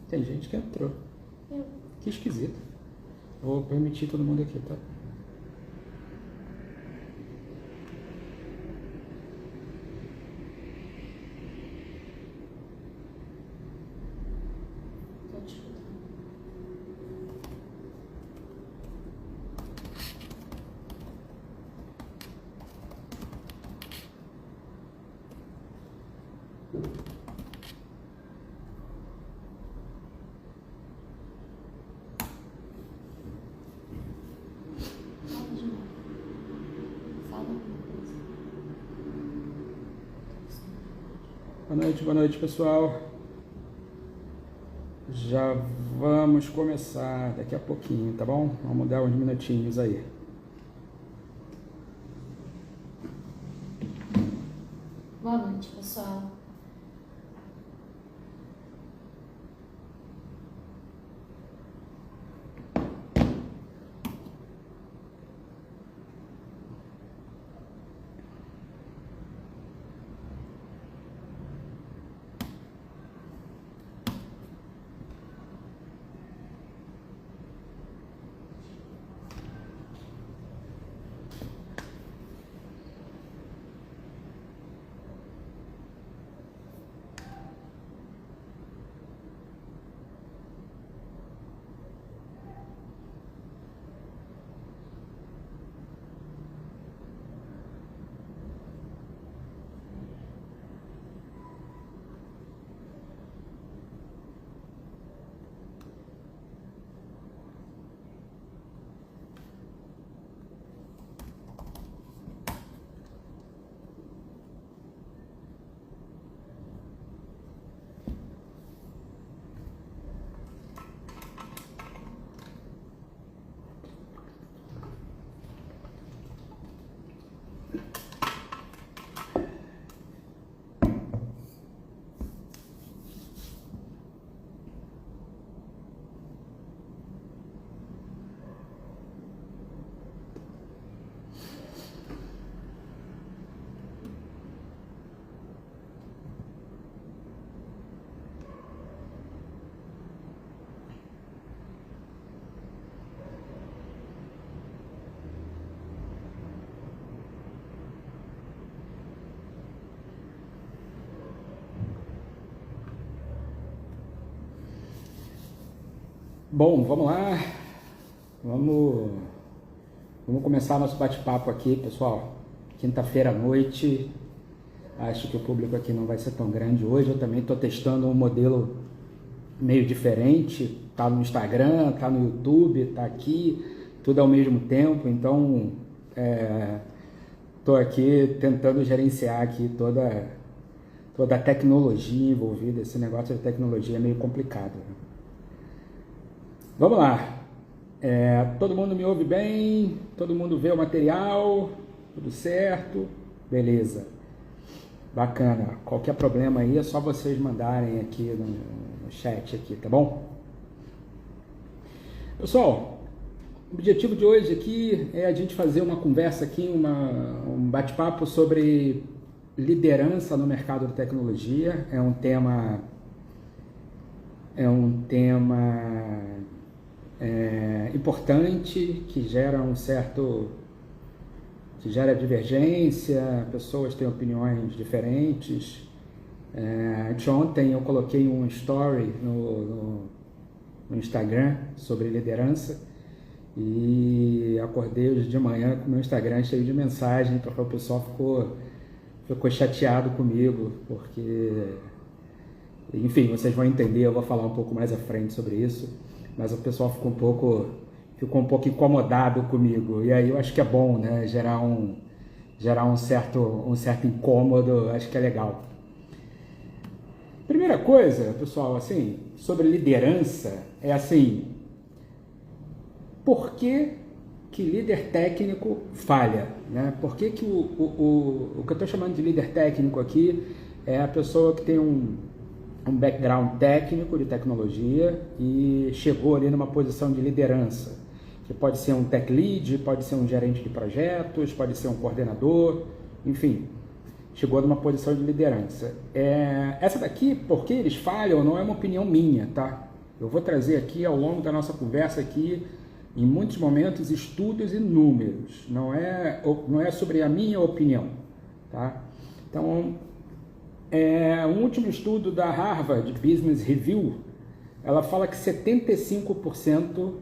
Tem gente que entrou. Eu. Que esquisito. Vou permitir todo mundo aqui, tá? Tô te escutando. Fala de novo. Fala alguma coisa. Boa noite, pessoal. Já vamos começar daqui a pouquinho, tá bom? Vamos dar uns minutinhos aí. Boa noite, pessoal. Bom, vamos lá. Vamos começar nosso bate-papo aqui, pessoal. Quinta-feira à noite. Acho que o público aqui não vai ser tão grande hoje. Eu também estou testando um modelo meio diferente. Tá no Instagram, tá no YouTube, tá aqui, tudo ao mesmo tempo. Então, estou aqui tentando gerenciar aqui toda a tecnologia envolvida. Esse negócio de tecnologia é meio complicado, né? Vamos lá. Todo mundo me ouve bem? Todo mundo vê o material? Tudo certo? Beleza. Bacana. Qualquer problema aí é só vocês mandarem aqui no chat aqui, tá bom? Pessoal, o objetivo de hoje aqui é a gente fazer uma conversa aqui, um bate-papo sobre liderança no mercado de tecnologia. É um tema importante, que gera divergência, pessoas têm opiniões diferentes. Ontem eu coloquei um story no Instagram sobre liderança e acordei hoje de manhã com o meu Instagram cheio de mensagens, porque o pessoal ficou chateado comigo, porque, enfim, vocês vão entender, eu vou falar um pouco mais à frente sobre isso. Mas o pessoal ficou um pouco incomodado comigo. E aí eu acho que é bom, né? Gerar um certo incômodo, acho que é legal. Primeira coisa, pessoal, assim, sobre liderança, é assim, por que líder técnico falha, né? Por que o que eu estou chamando de líder técnico aqui é a pessoa que tem um background técnico de tecnologia e chegou ali numa posição de liderança, que pode ser um tech lead, pode ser um gerente de projetos, pode ser um coordenador, enfim, chegou numa posição de liderança. Essa daqui, por que eles falham, não é uma opinião minha, tá? Eu vou trazer aqui ao longo da nossa conversa aqui, em muitos momentos, estudos e números. Não é sobre a minha opinião, tá? Então, um último estudo da Harvard Business Review, ela fala que 75%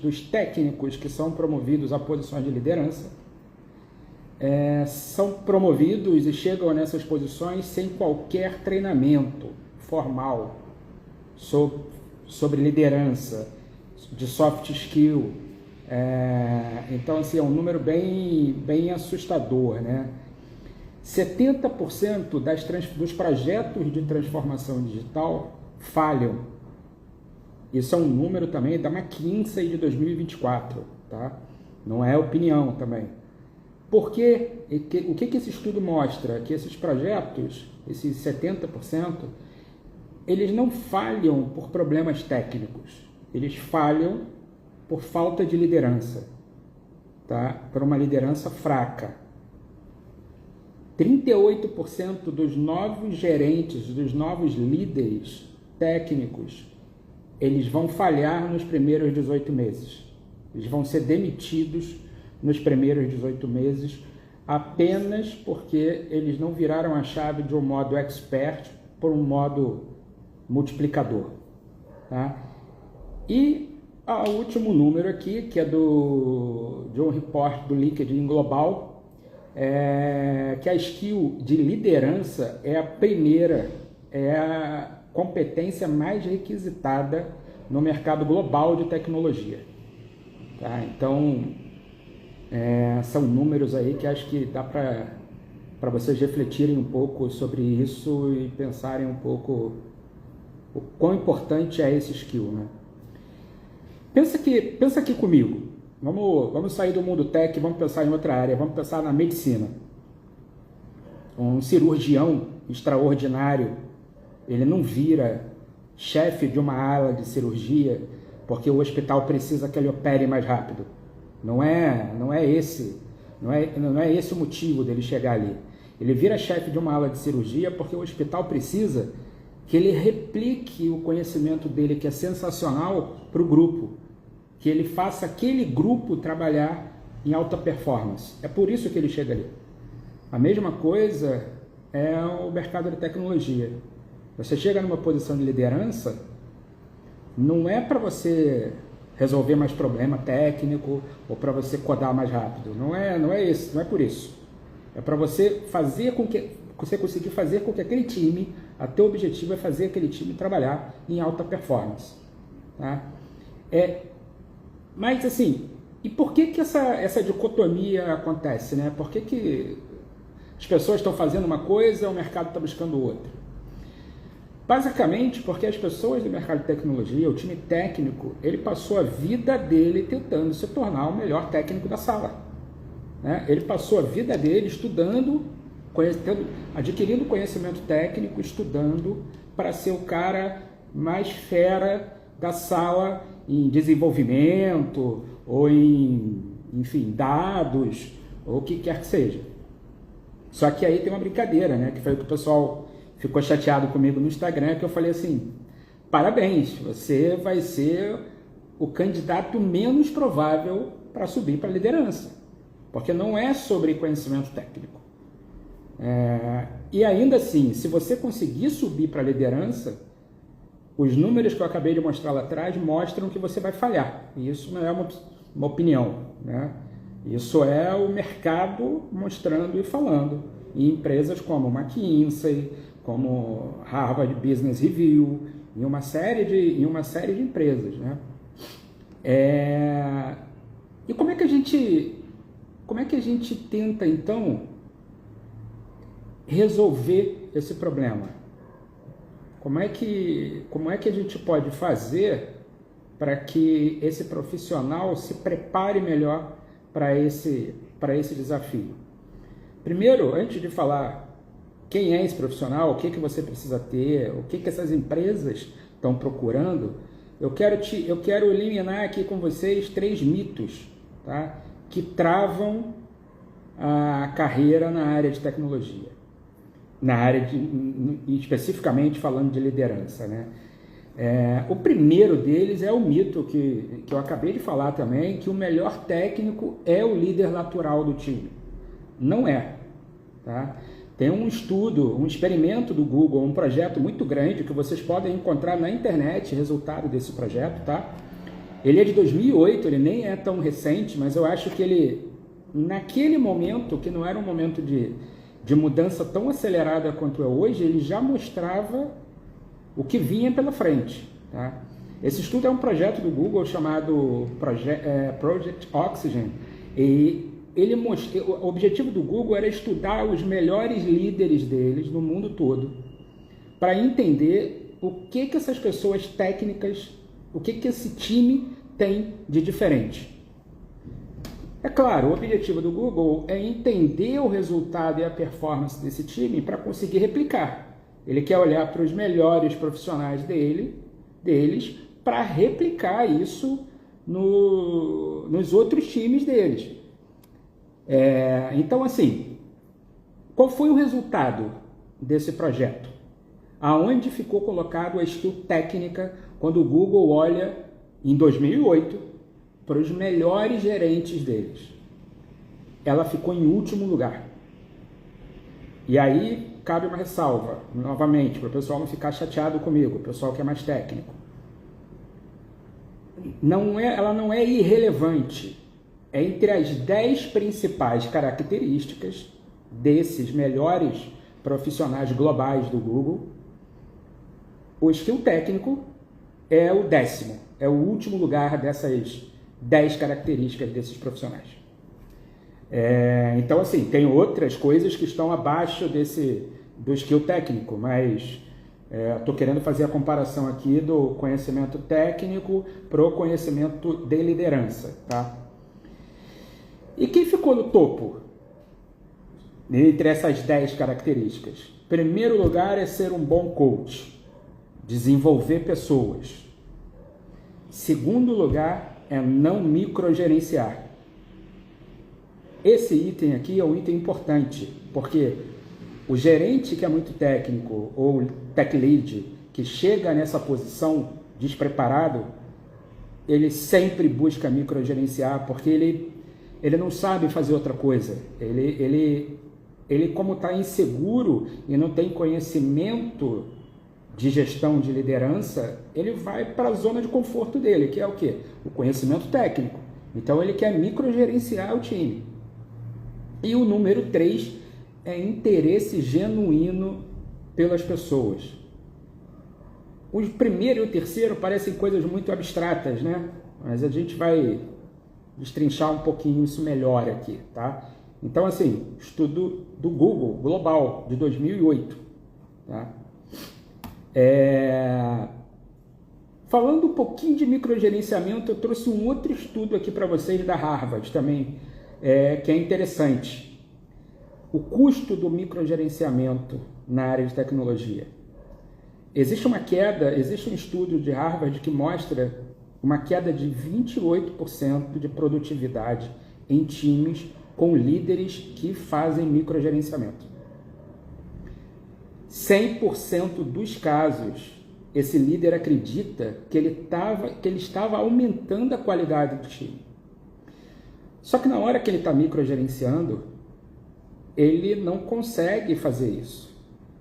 dos técnicos que são promovidos a posições de liderança são promovidos e chegam nessas posições sem qualquer treinamento formal sobre liderança, de soft skill. Então, assim, é um número bem assustador, né? 70% dos projetos de transformação digital falham. Isso é um número também da McKinsey de 2024, tá? Não é opinião também. Por quê? O que esse estudo mostra? Que esses projetos, esses 70%, eles não falham por problemas técnicos. Eles falham por falta de liderança, tá? Por uma liderança fraca. 38% dos novos gerentes, dos novos líderes técnicos, eles vão falhar nos primeiros 18 meses. Eles vão ser demitidos nos primeiros 18 meses apenas porque eles não viraram a chave de um modo expert por um modo multiplicador, tá? E o último número aqui, que é de um report do LinkedIn Global, que a skill de liderança é a competência mais requisitada no mercado global de tecnologia, tá? Então, são números aí que acho que dá para vocês refletirem um pouco sobre isso e pensarem um pouco o quão importante é esse skill, né? Pensa aqui comigo. Vamos sair do mundo tech, vamos pensar em outra área, vamos pensar na medicina. Um cirurgião extraordinário, ele não vira chefe de uma ala de cirurgia porque o hospital precisa que ele opere mais rápido. Não é esse o motivo dele chegar ali. Ele vira chefe de uma ala de cirurgia porque o hospital precisa que ele replique o conhecimento dele, que é sensacional, para o grupo. Que ele faça aquele grupo trabalhar em alta performance. É por isso que ele chega ali. A mesma coisa é o mercado de tecnologia. Você chega numa posição de liderança, não é para você resolver mais problema técnico ou para você codar mais rápido. Não é por isso. É para você conseguir fazer com que aquele time, o teu objetivo é fazer aquele time trabalhar em alta performance, tá? Mas assim, e por que essa dicotomia acontece, né? Por que as pessoas estão fazendo uma coisa e o mercado está buscando outra? Basicamente porque as pessoas do mercado de tecnologia, o time técnico, ele passou a vida dele tentando se tornar o melhor técnico da sala, né? Ele passou a vida dele estudando, adquirindo conhecimento técnico, estudando para ser o cara mais fera da sala em desenvolvimento ou enfim, dados ou o que quer que seja. Só que aí tem uma brincadeira, né? Que foi o que o pessoal ficou chateado comigo no Instagram, que eu falei assim: parabéns, você vai ser o candidato menos provável para subir para a liderança, porque não é sobre conhecimento técnico. E ainda assim, se você conseguir subir para a liderança, os números que eu acabei de mostrar lá atrás mostram que você vai falhar. E isso não é uma opinião, né? Isso é o mercado mostrando e falando. Em empresas como McKinsey, como Harvard Business Review, em uma série de empresas, né? E como é que a gente tenta, então, resolver esse problema? Como é que a gente pode fazer para que esse profissional se prepare melhor para esse desafio? Primeiro, antes de falar quem é esse profissional, o que você precisa ter, o que essas empresas estão procurando, eu quero eliminar aqui com vocês 3 mitos, tá? Que travam a carreira na área de tecnologia. Na área especificamente falando de liderança, né? O primeiro deles é o mito que eu acabei de falar também, que o melhor técnico é o líder natural do time. Não é. Tá? Tem um estudo, um experimento do Google, um projeto muito grande que vocês podem encontrar na internet, resultado desse projeto. Tá? Ele é de 2008, ele nem é tão recente, mas eu acho que ele, naquele momento, que não era um momento de mudança tão acelerada quanto é hoje, ele já mostrava o que vinha pela frente. Tá? Esse estudo é um projeto do Google chamado Project Oxygen, e o objetivo do Google era estudar os melhores líderes deles no mundo todo, para entender o que essas pessoas técnicas, o que esse time tem de diferente. É claro, o objetivo do Google é entender o resultado e a performance desse time para conseguir replicar. Ele quer olhar para os melhores profissionais deles para replicar isso nos outros times deles. Então, assim, qual foi o resultado desse projeto? Aonde ficou colocado a skill técnica quando o Google olha, em 2008, para os melhores gerentes deles? Ela ficou em último lugar. E aí cabe uma ressalva, novamente, para o pessoal não ficar chateado comigo, o pessoal que é mais técnico. Ela não é irrelevante. É entre as 10 principais características desses melhores profissionais globais do Google. O skill técnico é o 10º, é o último lugar dessas 10 características desses profissionais. Então, assim, tem outras coisas que estão abaixo do skill técnico, mas estou querendo fazer a comparação aqui do conhecimento técnico para o conhecimento de liderança. Tá? E quem ficou no topo entre essas 10 características? Primeiro lugar é ser um bom coach, desenvolver pessoas. Segundo lugar é não microgerenciar. Esse item aqui é um item importante, porque o gerente que é muito técnico ou tech lead que chega nessa posição despreparado, ele sempre busca microgerenciar, porque ele não sabe fazer outra coisa. Ele como está inseguro e não tem conhecimento de gestão de liderança, ele vai para a zona de conforto dele, que é o quê? O conhecimento técnico. Então ele quer microgerenciar o time. E o número 3 é interesse genuíno pelas pessoas. O primeiro e o terceiro parecem coisas muito abstratas, né? Mas a gente vai destrinchar um pouquinho isso melhor aqui, tá? Então, assim, estudo do Google global de 2008, tá? Falando um pouquinho de microgerenciamento, eu trouxe um outro estudo aqui para vocês da Harvard também, que é interessante. O custo do microgerenciamento na área de tecnologia. Existe um estudo de Harvard que mostra uma queda de 28% de produtividade em times com líderes que fazem microgerenciamento. 100% dos casos, esse líder acredita que ele estava aumentando a qualidade do time. Só que na hora que ele está microgerenciando, ele não consegue fazer isso.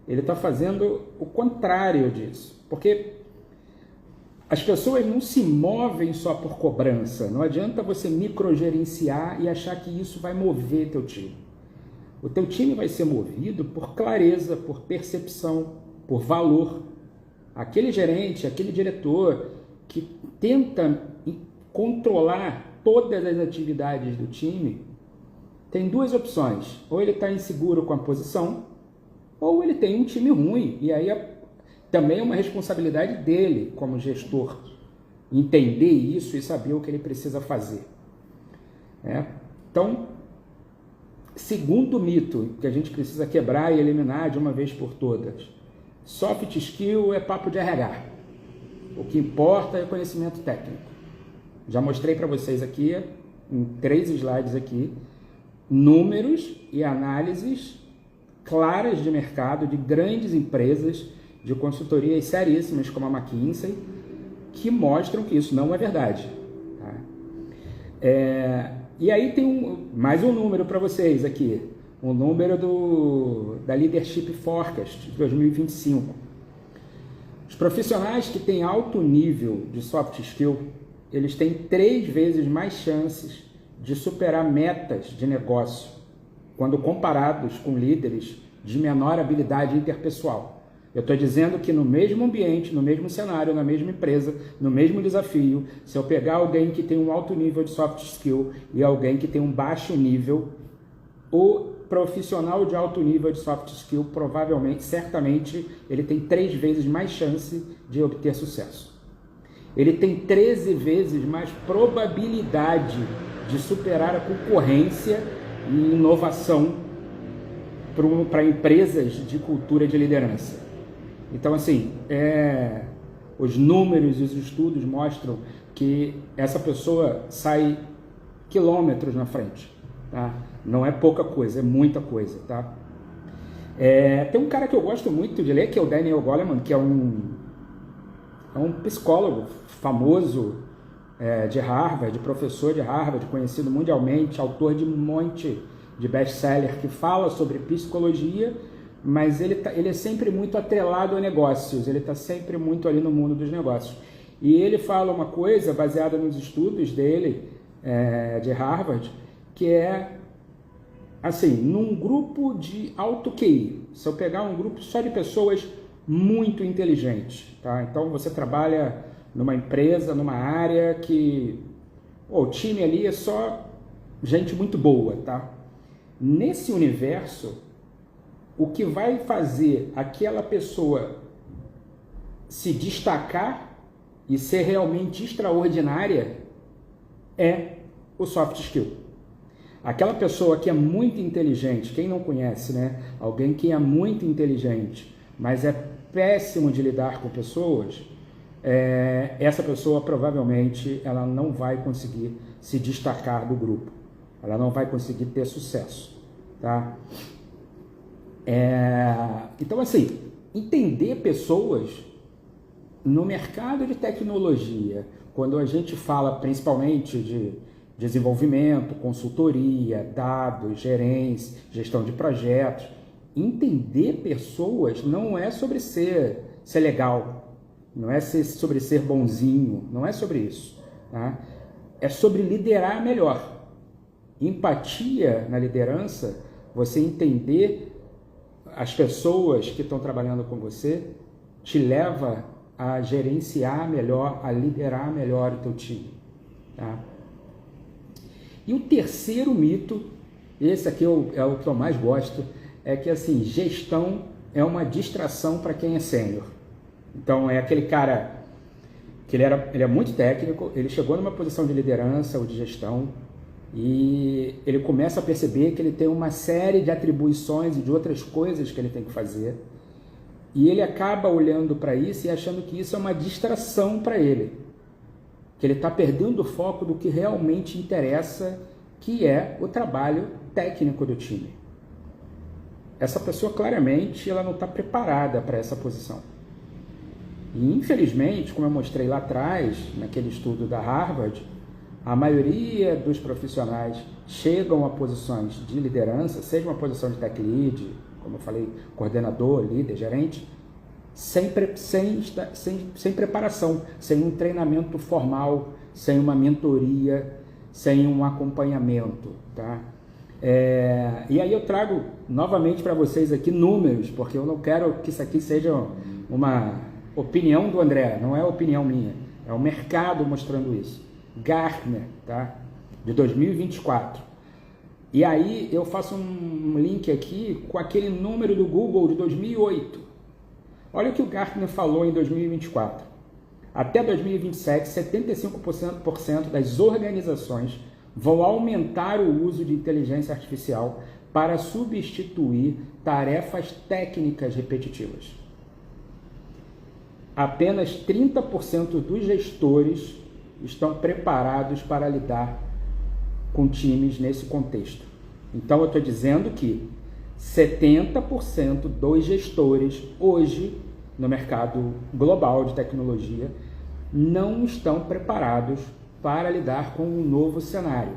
Ele está fazendo o contrário disso. Porque as pessoas não se movem só por cobrança. Não adianta você microgerenciar e achar que isso vai mover teu time. O teu time vai ser movido por clareza, por percepção, por valor. Aquele gerente, aquele diretor que tenta controlar todas as atividades do time, tem duas opções. Ou ele está inseguro com a posição, ou ele tem um time ruim. E aí também é uma responsabilidade dele, como gestor, entender isso e saber o que ele precisa fazer. Então, segundo mito que a gente precisa quebrar e eliminar de uma vez por todas: soft skill é papo de RH. O que importa é o conhecimento técnico. Já mostrei para vocês aqui, em 3 slides aqui, números e análises claras de mercado de grandes empresas, de consultorias seríssimas como a McKinsey, que mostram que isso não é verdade. Tá? E aí tem mais um número para vocês aqui, o número da Leadership Forecast de 2025. Os profissionais que têm alto nível de soft skill, eles têm 3 vezes mais chances de superar metas de negócio quando comparados com líderes de menor habilidade interpessoal. Eu estou dizendo que no mesmo ambiente, no mesmo cenário, na mesma empresa, no mesmo desafio, se eu pegar alguém que tem um alto nível de soft skill e alguém que tem um baixo nível, o profissional de alto nível de soft skill, provavelmente, certamente, ele tem 3 vezes mais chance de obter sucesso. Ele tem 13 vezes mais probabilidade de superar a concorrência e inovação para empresas de cultura de liderança. Então, assim, os números e os estudos mostram que essa pessoa sai quilômetros na frente. Tá? Não é pouca coisa, é muita coisa. Tá? Tem um cara que eu gosto muito de ler, que é o Daniel Goleman, que é um psicólogo famoso de Harvard, professor de Harvard, conhecido mundialmente, autor de um monte de best-seller que fala sobre psicologia, mas ele é sempre muito atrelado a negócios, ele está sempre muito ali no mundo dos negócios. E ele fala uma coisa baseada nos estudos dele, de Harvard, que é assim, num grupo de alto QI, se eu pegar um grupo só de pessoas muito inteligentes, tá? Então você trabalha numa empresa, numa área que o time ali é só gente muito boa, tá? Nesse universo, o que vai fazer aquela pessoa se destacar e ser realmente extraordinária é o soft skill. Aquela pessoa que é muito inteligente, quem não conhece, né? Alguém que é muito inteligente, mas é péssimo de lidar com pessoas, essa pessoa provavelmente ela não vai conseguir se destacar do grupo. Ela não vai conseguir ter sucesso, tá? Então, assim, entender pessoas no mercado de tecnologia, quando a gente fala principalmente de desenvolvimento, consultoria, dados, gerência, gestão de projetos, entender pessoas não é sobre ser legal, não é sobre ser bonzinho, não é sobre isso, tá? É sobre liderar melhor. Empatia na liderança, você entender as pessoas que estão trabalhando com você, te leva a gerenciar melhor, a liderar melhor o teu time. Tá? E o terceiro mito, esse aqui é o que eu mais gosto, é que assim, gestão é uma distração para quem é sênior. Então é aquele cara que ele é muito técnico, ele chegou numa posição de liderança ou de gestão, e ele começa a perceber que ele tem uma série de atribuições e de outras coisas que ele tem que fazer, e ele acaba olhando para isso e achando que isso é uma distração para ele, que ele está perdendo o foco do que realmente interessa, que é o trabalho técnico do time. Essa pessoa claramente ela não está preparada para essa posição. E infelizmente, como eu mostrei lá atrás, naquele estudo da Harvard, a maioria dos profissionais chegam a posições de liderança, seja uma posição de tech lead, como eu falei, coordenador, líder, gerente, sem preparação, sem um treinamento formal, sem uma mentoria, sem um acompanhamento. Tá? E aí eu trago novamente para vocês aqui números, porque eu não quero que isso aqui seja uma opinião do André, não é opinião minha, é o mercado mostrando isso. Gartner, tá? De 2024. E aí eu faço um link aqui com aquele número do Google de 2008. Olha o que o Gartner falou em 2024. Até 2027, 75% das organizações vão aumentar o uso de inteligência artificial para substituir tarefas técnicas repetitivas. Apenas 30% dos gestores estão preparados para lidar com times nesse contexto. Então eu estou dizendo que 70% dos gestores hoje no mercado global de tecnologia não estão preparados para lidar com um novo cenário.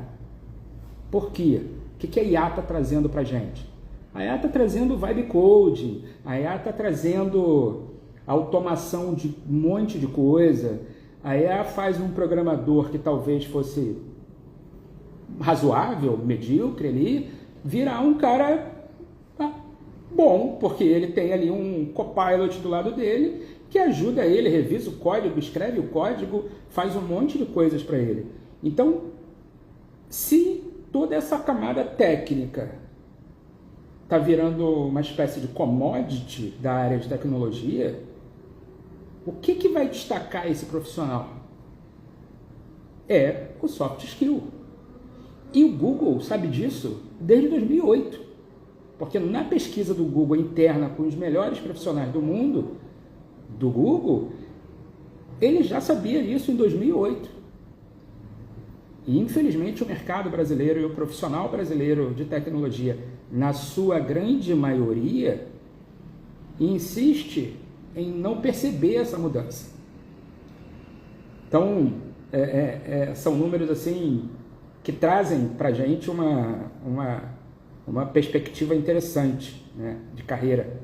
Por quê? O que a IA está trazendo para a gente? A IA está trazendo vibe code, a IA está trazendo automação de um monte de coisa, a IA faz um programador que talvez fosse razoável, medíocre ali, virar um cara bom, porque ele tem ali um copilot do lado dele que ajuda ele, revisa o código, escreve o código, faz um monte de coisas para ele. Então, se toda essa camada técnica está virando uma espécie de commodity da área de tecnologia, o que vai destacar esse profissional? É o soft skill. E o Google sabe disso desde 2008. Porque na pesquisa do Google interna com os melhores profissionais do mundo, do Google, ele já sabia isso em 2008. E infelizmente o mercado brasileiro e o profissional brasileiro de tecnologia, na sua grande maioria, insiste em não perceber essa mudança. Então, são números assim que trazem para a gente uma perspectiva interessante, né, de carreira.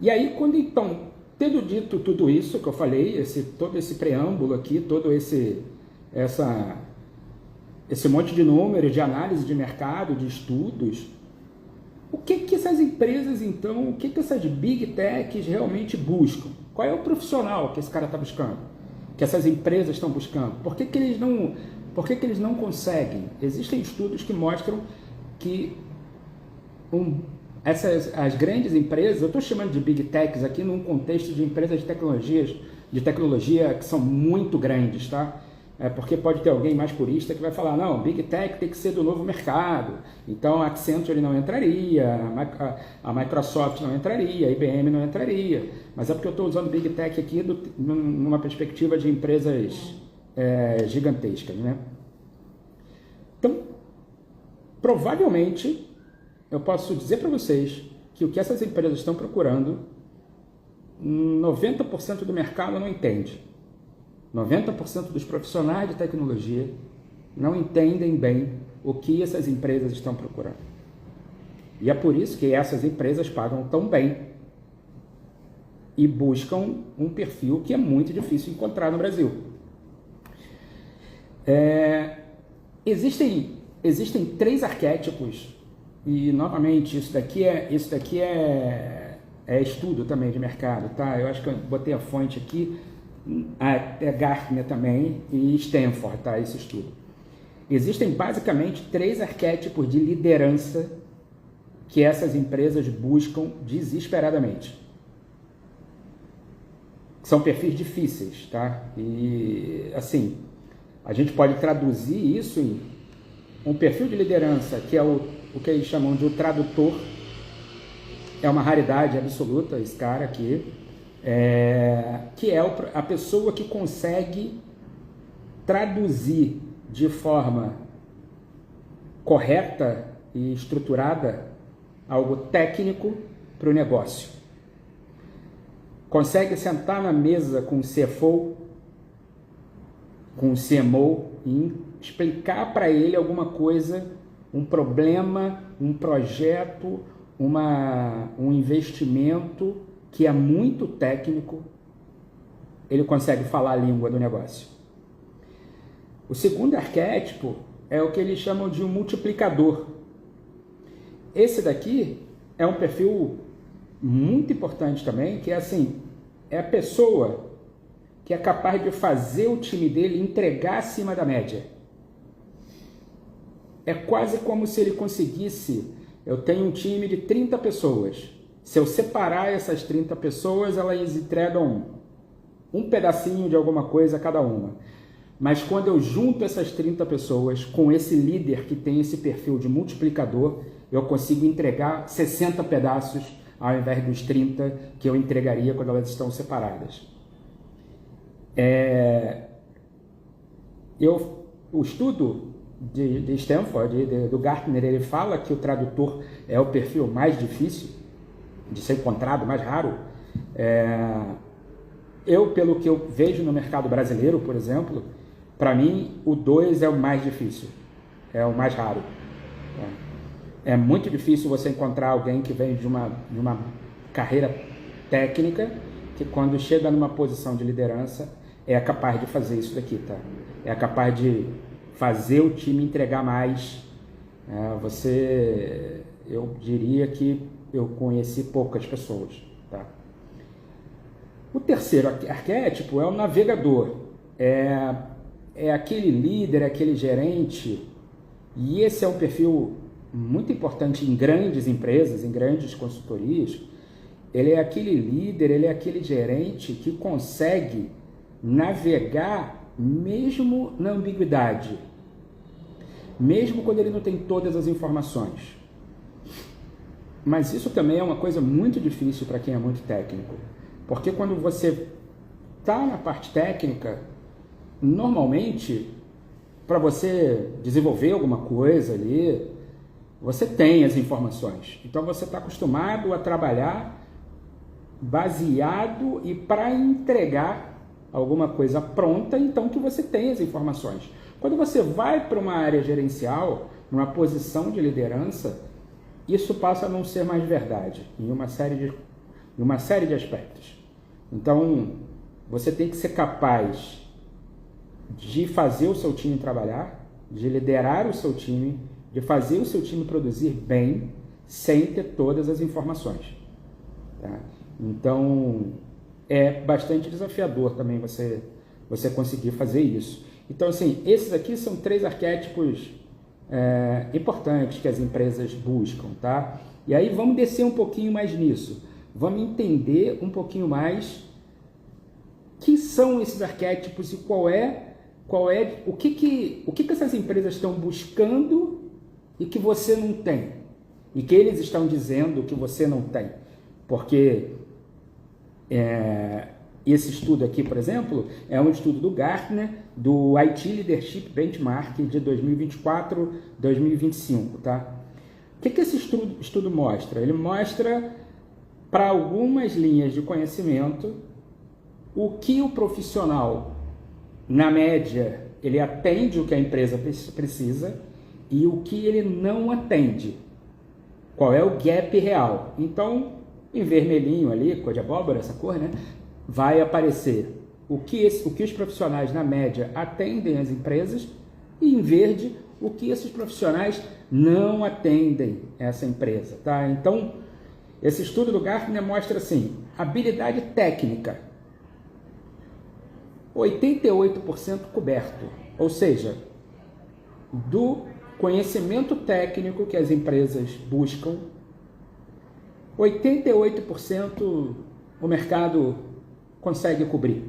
E aí, quando então, tendo dito tudo isso que eu falei, todo esse preâmbulo aqui, todo esse monte de números, de análise de mercado, de estudos, o que essas empresas, então, o que essas big techs realmente buscam? Qual é o profissional que esse cara está buscando? Que essas empresas estão buscando? Por que eles não conseguem? Existem estudos que mostram que as grandes empresas, eu estou chamando de big techs aqui num contexto de empresas de tecnologia que são muito grandes, tá? Porque pode ter alguém mais purista que vai falar, não, Big Tech tem que ser do novo mercado, então a Accenture não entraria, a Microsoft não entraria, a IBM não entraria, mas é porque eu estou usando Big Tech aqui numa perspectiva de empresas gigantescas, né? Então, provavelmente, eu posso dizer para vocês que o que essas empresas estão procurando, 90% do mercado não entende. 90% dos profissionais de tecnologia não entendem bem o que essas empresas estão procurando. E é por isso que essas empresas pagam tão bem e buscam um perfil que é muito difícil encontrar no Brasil. Existem 3 arquétipos, e novamente isso daqui é estudo também de mercado, tá? Eu acho que eu botei a fonte aqui, é Gartner também e Stanford, tá? Esse estudo. Existem basicamente 3 arquétipos de liderança que essas empresas buscam desesperadamente. São perfis difíceis, tá? E assim, a gente pode traduzir isso em um perfil de liderança que é o que eles chamam de o tradutor. É uma raridade absoluta esse cara aqui. Que é a pessoa que consegue traduzir de forma correta e estruturada algo técnico para o negócio. Consegue sentar na mesa com o CFO, com o CMO e explicar para ele alguma coisa, um problema, um projeto, um investimento que é muito técnico, ele consegue falar a língua do negócio. O segundo arquétipo é o que eles chamam de um multiplicador. Esse daqui é um perfil muito importante também, que é assim, é a pessoa que é capaz de fazer o time dele entregar acima da média. É quase como se ele conseguisse, eu tenho um time de 30 pessoas, se eu separar essas 30 pessoas, elas entregam um pedacinho de alguma coisa cada uma. Mas quando eu junto essas 30 pessoas com esse líder que tem esse perfil de multiplicador, eu consigo entregar 60 pedaços ao invés dos 30 que eu entregaria quando elas estão separadas. O estudo de Stanford, do Gartner, ele fala que o tradutor é o perfil mais difícil de ser encontrado, mais raro, Pelo que eu vejo no mercado brasileiro, por exemplo, para mim o 2 é o mais difícil, é o mais raro. É muito difícil você encontrar alguém que vem de uma carreira técnica, que quando chega numa posição de liderança, é capaz de fazer isso daqui, tá? É capaz de fazer o time entregar mais. Eu diria que eu conheci poucas pessoas, tá? O terceiro arquétipo é o navegador. É aquele líder, aquele gerente, e esse é um perfil muito importante em grandes empresas, em grandes consultorias. Ele é aquele líder, ele é aquele gerente que consegue navegar mesmo na ambiguidade, mesmo quando ele não tem todas as informações. Mas isso também é uma coisa muito difícil para quem é muito técnico, porque quando você está na parte técnica, normalmente, para você desenvolver alguma coisa ali, você tem as informações. Então você está acostumado a trabalhar baseado e para entregar alguma coisa pronta, então que você tem as informações. Quando você vai para uma área gerencial, numa posição de liderança, isso passa a não ser mais verdade em uma série de aspectos. Então, você tem que ser capaz de fazer o seu time trabalhar, de liderar o seu time, de fazer o seu time produzir bem, sem ter todas as informações. Tá? Então, é bastante desafiador também você conseguir fazer isso. Então, assim, esses aqui são 3 arquétipos importantes que as empresas buscam, tá? E aí vamos descer um pouquinho mais nisso. Vamos entender um pouquinho mais que são esses arquétipos e o que essas empresas estão buscando e que você não tem. E que eles estão dizendo que você não tem. Porque esse estudo aqui, por exemplo, é um estudo do Gartner, do IT Leadership Benchmark de 2024-2025, tá? O que esse estudo mostra? Ele mostra para algumas linhas de conhecimento o que o profissional, na média, ele atende o que a empresa precisa e o que ele não atende. Qual é o gap real? Então, em vermelhinho ali, cor de abóbora, essa cor, né? Vai aparecer o que os profissionais, na média, atendem às empresas, e em verde, o que esses profissionais não atendem essa empresa, tá? Então, esse estudo do Gartner mostra assim, habilidade técnica, 88% coberto, ou seja, do conhecimento técnico que as empresas buscam, 88% o mercado consegue cobrir.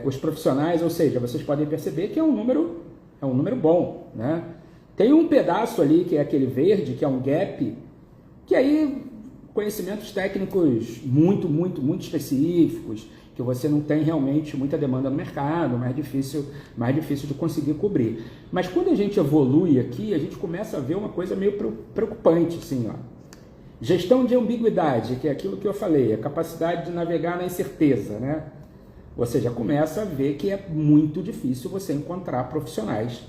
Os profissionais, ou seja, vocês podem perceber que é um número bom, né? Tem um pedaço ali que é aquele verde, que é um gap, que aí conhecimentos técnicos muito específicos, que você não tem realmente muita demanda no mercado, mais difícil de conseguir cobrir. Mas quando a gente evolui aqui, a gente começa a ver uma coisa meio preocupante, assim, ó. Gestão de ambiguidade, que é aquilo que eu falei, a capacidade de navegar na incerteza, né? Você já começa a ver que é muito difícil você encontrar profissionais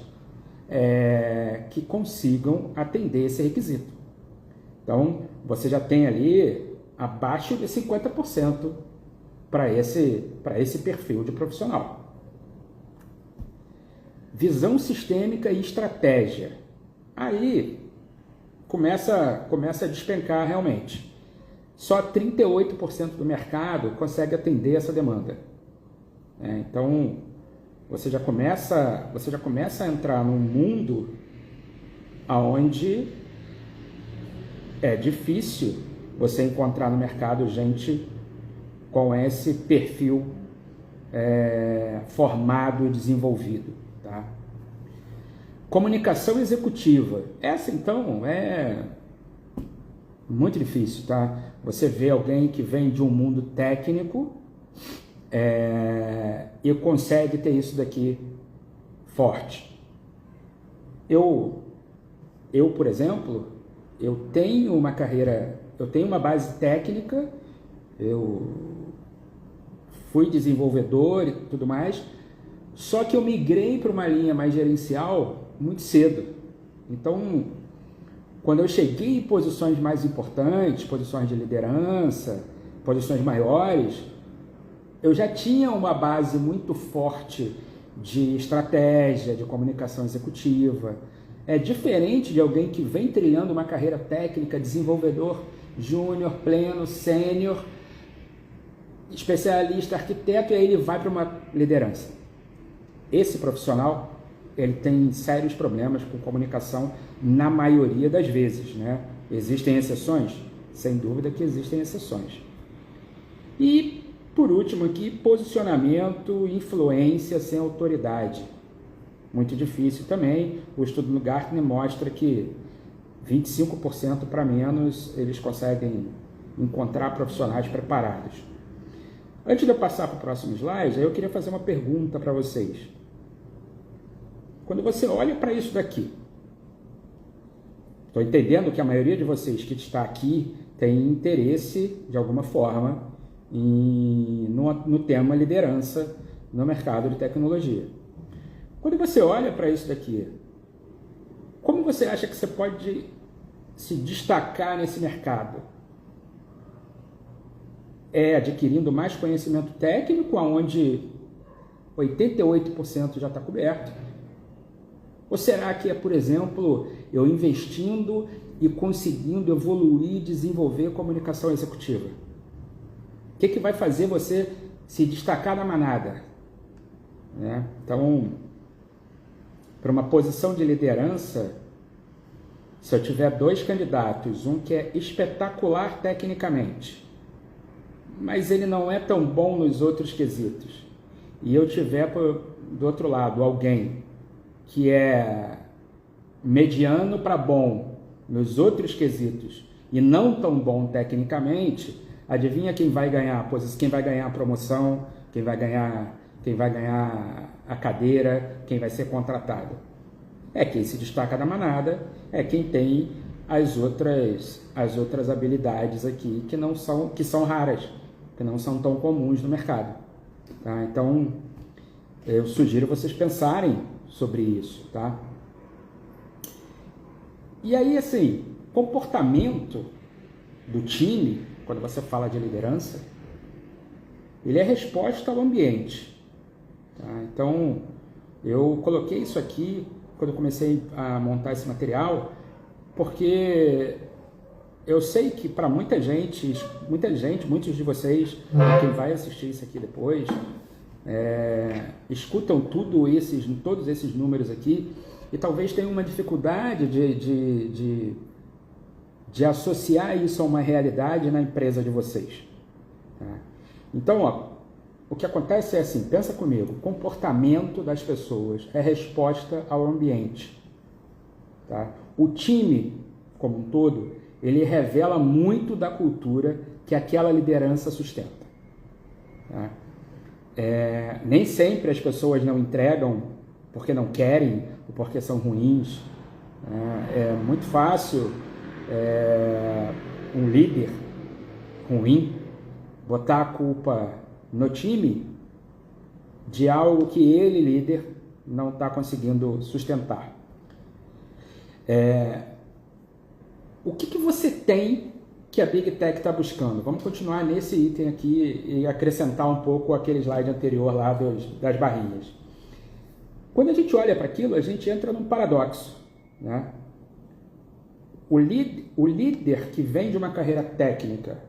que consigam atender esse requisito. Então, você já tem ali abaixo de 50% para esse perfil de profissional. Visão sistêmica e estratégia. Aí começa a despencar realmente. Só 38% do mercado consegue atender essa demanda. Então, você já começa a entrar num mundo onde é difícil você encontrar no mercado gente com esse perfil formado e desenvolvido, tá? Comunicação executiva. Essa, então, é muito difícil, tá? Você vê alguém que vem de um mundo técnico e consegue ter isso daqui forte. Eu, por exemplo, eu tenho uma base técnica, eu fui desenvolvedor e tudo mais, só que eu migrei para uma linha mais gerencial muito cedo. Então, quando eu cheguei em posições mais importantes, posições de liderança, posições maiores, eu já tinha uma base muito forte de estratégia, de comunicação executiva. É diferente de alguém que vem trilhando uma carreira técnica, desenvolvedor, júnior, pleno, sênior, especialista, arquiteto, e aí ele vai para uma liderança. Esse profissional, ele tem sérios problemas com comunicação na maioria das vezes, né? Existem exceções? Sem dúvida que existem exceções. E, por último aqui, posicionamento, influência sem autoridade. Muito difícil também. O estudo do Gartner mostra que 25% para menos eles conseguem encontrar profissionais preparados. Antes de eu passar para o próximo slide, eu queria fazer uma pergunta para vocês. Quando você olha para isso daqui, estou entendendo que a maioria de vocês que está aqui tem interesse, de alguma forma, no tema liderança no mercado de tecnologia. Quando você olha para isso daqui, como você acha que você pode se destacar nesse mercado? É adquirindo mais conhecimento técnico, onde 88% já está coberto? Ou será que é, por exemplo, eu investindo e conseguindo evoluir e desenvolver comunicação executiva? O que vai fazer você se destacar na manada? Né? Então, para uma posição de liderança, se eu tiver dois candidatos, um que é espetacular tecnicamente, mas ele não é tão bom nos outros quesitos, e eu tiver do outro lado alguém que é mediano para bom nos outros quesitos e não tão bom tecnicamente, adivinha quem vai ganhar a promoção, quem vai ganhar a cadeira, quem vai ser contratado? É quem se destaca da manada, é quem tem as outras habilidades aqui que são raras, que não são tão comuns no mercado. Tá? Então, eu sugiro vocês pensarem sobre isso, tá? E aí, assim, comportamento do time, quando você fala de liderança, ele é resposta ao ambiente. Tá? Então, eu coloquei isso aqui quando eu comecei a montar esse material, porque eu sei que para muitos de vocês, quem vai assistir isso aqui depois, escutam todos esses números aqui e talvez tenham uma dificuldade de associar isso a uma realidade na empresa de vocês. Tá? Então, o que acontece é assim, pensa comigo, comportamento das pessoas é resposta ao ambiente. Tá? O time, como um todo, ele revela muito da cultura que aquela liderança sustenta. Tá? Nem sempre as pessoas não entregam porque não querem ou porque são ruins. É muito fácil um líder ruim botar a culpa no time de algo que ele, líder, não está conseguindo sustentar. O que você tem que a Big Tech está buscando? Vamos continuar nesse item aqui e acrescentar um pouco aquele slide anterior lá das barrinhas. Quando a gente olha para aquilo, a gente entra num paradoxo, né? O líder que vem de uma carreira técnica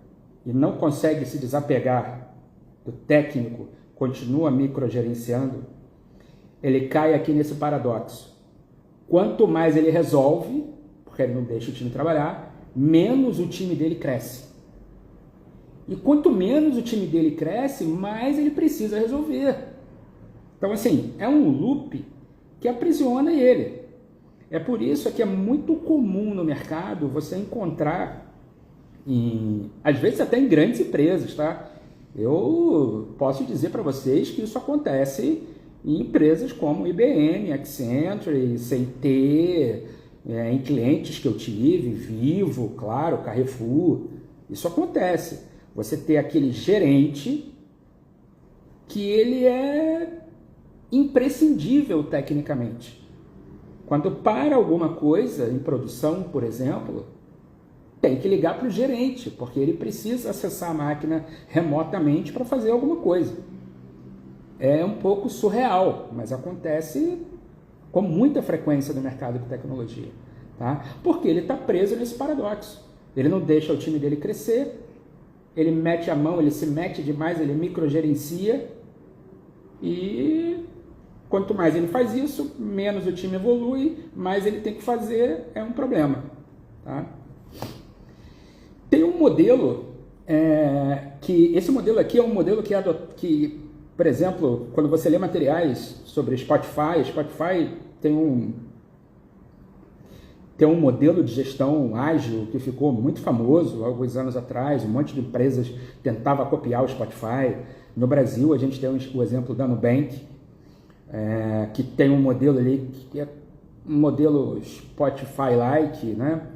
e não consegue se desapegar do técnico, continua microgerenciando, ele cai aqui nesse paradoxo. Quanto mais ele resolve, porque ele não deixa o time trabalhar, menos o time dele cresce. E quanto menos o time dele cresce, mais ele precisa resolver. Então, assim, é um loop que aprisiona ele. É por isso que é muito comum no mercado você encontrar, às vezes até em grandes empresas, tá? Eu posso dizer para vocês que isso acontece em empresas como IBM, Accenture, CT, em clientes que eu tive, Vivo, claro, Carrefour. Isso acontece. Você ter aquele gerente que ele é imprescindível tecnicamente. Quando para alguma coisa em produção, por exemplo, tem que ligar para o gerente, porque ele precisa acessar a máquina remotamente para fazer alguma coisa. É um pouco surreal, mas acontece com muita frequência no mercado de tecnologia, tá? Porque ele está preso nesse paradoxo. Ele não deixa o time dele crescer, ele mete a mão, ele se mete demais, ele microgerencia, e quanto mais ele faz isso, menos o time evolui, mais ele tem que fazer, é um problema, tá? Tem um modelo, que esse modelo aqui é um modelo que, por exemplo, quando você lê materiais sobre Spotify tem um modelo de gestão ágil que ficou muito famoso há alguns anos atrás. Um monte de empresas tentava copiar o Spotify. No Brasil, a gente tem o exemplo da Nubank, que tem um modelo ali que é um modelo Spotify-like, né?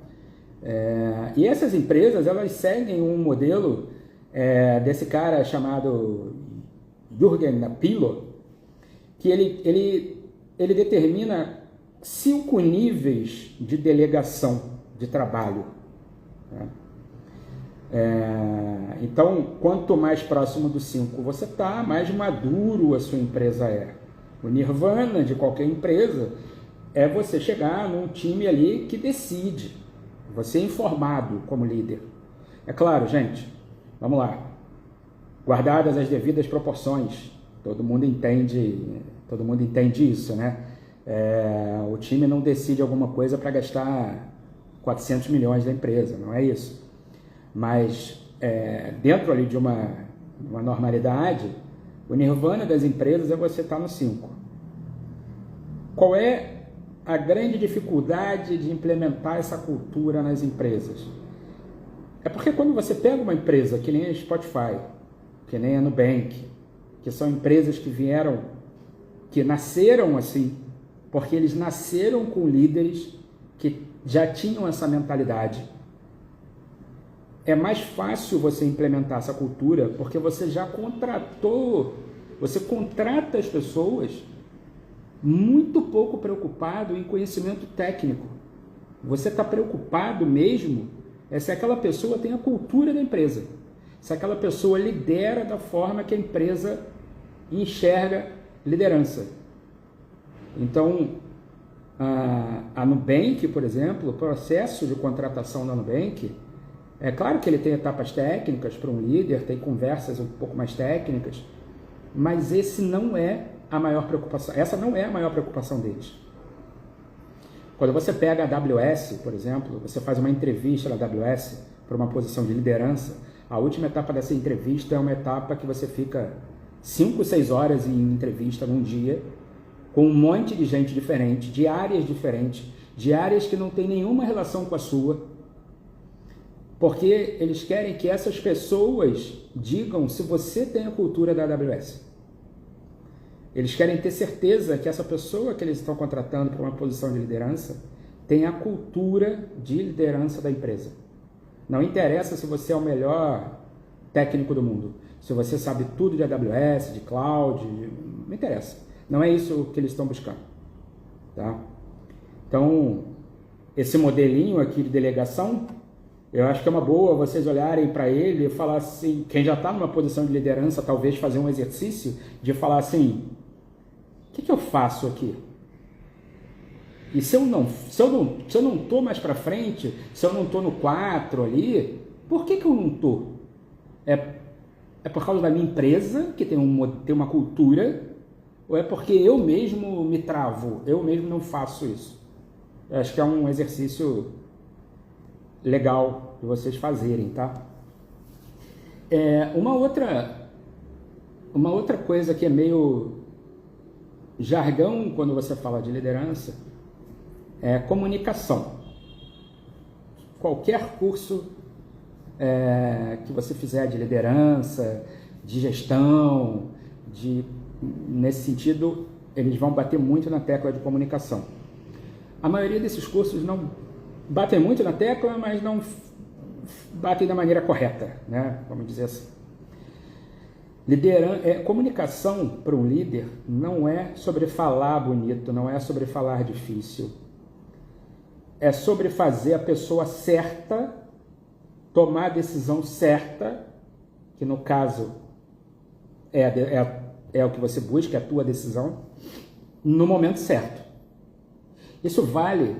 E essas empresas, elas seguem um modelo desse cara chamado Jürgen Pillow, que ele determina 5 níveis de delegação de trabalho. Né? Então, quanto mais próximo do 5 você está, mais maduro a sua empresa é. O nirvana de qualquer empresa é você chegar num time ali que decide, você é informado como líder. É claro, gente, vamos lá, guardadas as devidas proporções, todo mundo entende isso, né? O time não decide alguma coisa para gastar 400 milhões da empresa, não é isso. Mas dentro ali de uma normalidade, o nirvana das empresas é você estar no 5. Qual é a grande dificuldade de implementar essa cultura nas empresas? É porque quando você pega uma empresa que nem a Spotify, que nem a Nubank, que são empresas que nasceram assim, porque eles nasceram com líderes que já tinham essa mentalidade. É mais fácil você implementar essa cultura porque você já você contrata as pessoas muito pouco preocupado em conhecimento técnico. Você está preocupado mesmo se aquela pessoa tem a cultura da empresa, se aquela pessoa lidera da forma que a empresa enxerga liderança. Então, a Nubank, por exemplo, o processo de contratação da Nubank, é claro que ele tem etapas técnicas para um líder, tem conversas um pouco mais técnicas, mas essa não é a maior preocupação deles. Quando você pega a AWS, por exemplo, você faz uma entrevista na AWS para uma posição de liderança, a última etapa dessa entrevista é uma etapa que você fica 5, 6 horas em entrevista num dia, com um monte de gente diferente, de áreas diferentes, de áreas que não tem nenhuma relação com a sua, porque eles querem que essas pessoas digam se você tem a cultura da AWS. Eles querem ter certeza que essa pessoa que eles estão contratando para uma posição de liderança tem a cultura de liderança da empresa. Não interessa se você é o melhor técnico do mundo, se você sabe tudo de AWS, de cloud, não interessa. Não é isso que eles estão buscando, tá? Então, esse modelinho aqui de delegação, eu acho que é uma boa vocês olharem para ele e falar assim, quem já está numa posição de liderança, talvez fazer um exercício de falar assim, o que eu faço aqui? E se eu não estou mais para frente, se eu não estou no 4 ali, por que eu não estou? É por causa da minha empresa, que tem uma cultura, ou é porque eu mesmo me travo, eu mesmo não faço isso? Eu acho que é um exercício legal de vocês fazerem, tá? Uma outra coisa que é meio jargão quando você fala de liderança é comunicação. Qualquer curso que você fizer de liderança, de gestão, nesse sentido, eles vão bater muito na tecla de comunicação. A maioria desses cursos não batem muito na tecla, mas batem da maneira correta, né? Vamos dizer assim. Comunicação para um líder não é sobre falar bonito, não é sobre falar difícil. É sobre fazer a pessoa certa tomar a decisão certa, que no caso é o que você busca, é a tua decisão, no momento certo. Isso vale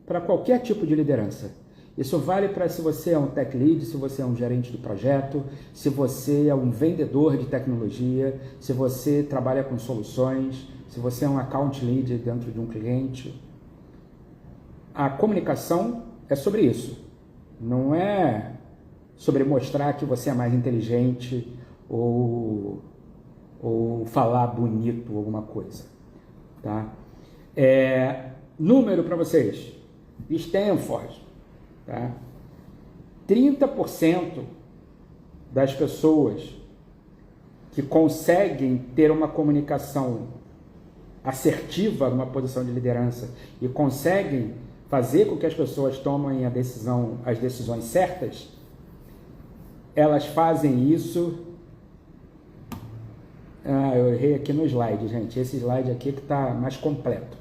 para qualquer tipo de liderança. Isso vale para se você é um tech lead, se você é um gerente de projeto, se você é um vendedor de tecnologia, se você trabalha com soluções, se você é um account lead dentro de um cliente. A comunicação é sobre isso. Não é sobre mostrar que você é mais inteligente ou falar bonito alguma coisa. Tá? Número para vocês. Stanford. Tá? 30% das pessoas que conseguem ter uma comunicação assertiva numa posição de liderança e conseguem fazer com que as pessoas tomem as decisões certas, elas fazem isso. Eu errei aqui no slide, gente. Esse slide aqui que está mais completo.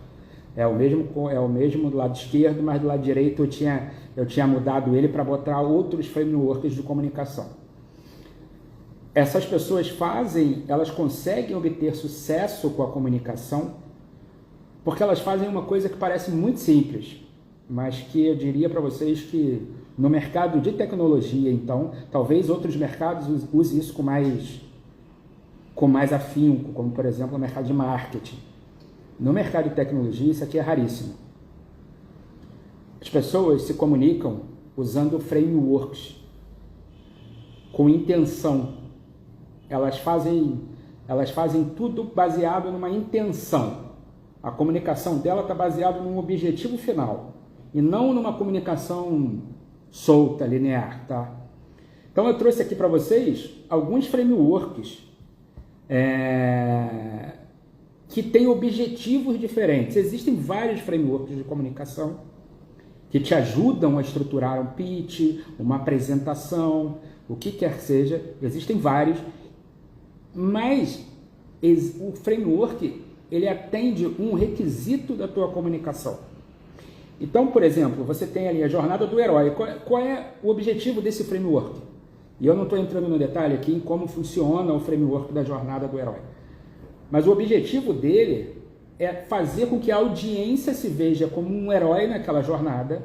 É o mesmo do lado esquerdo, mas do lado direito eu tinha mudado ele para botar outros frameworks de comunicação. Essas pessoas elas conseguem obter sucesso com a comunicação porque elas fazem uma coisa que parece muito simples, mas que eu diria para vocês que no mercado de tecnologia, então, talvez outros mercados usem isso com mais afinco, como por exemplo o mercado de marketing. No mercado de tecnologia, isso aqui é raríssimo. As pessoas se comunicam usando frameworks, com intenção. Elas fazem tudo baseado numa intenção. A comunicação dela está baseada num objetivo final, e não numa comunicação solta, linear. Tá? Então eu trouxe aqui para vocês alguns frameworks que têm objetivos diferentes. Existem vários frameworks de comunicação que te ajudam a estruturar um pitch, uma apresentação, o que quer que seja. Existem vários, mas o framework ele atende um requisito da tua comunicação. Então, por exemplo, você tem ali a jornada do herói. Qual é o objetivo desse framework? E eu não estou entrando no detalhe aqui em como funciona o framework da jornada do herói. Mas o objetivo dele é fazer com que a audiência se veja como um herói naquela jornada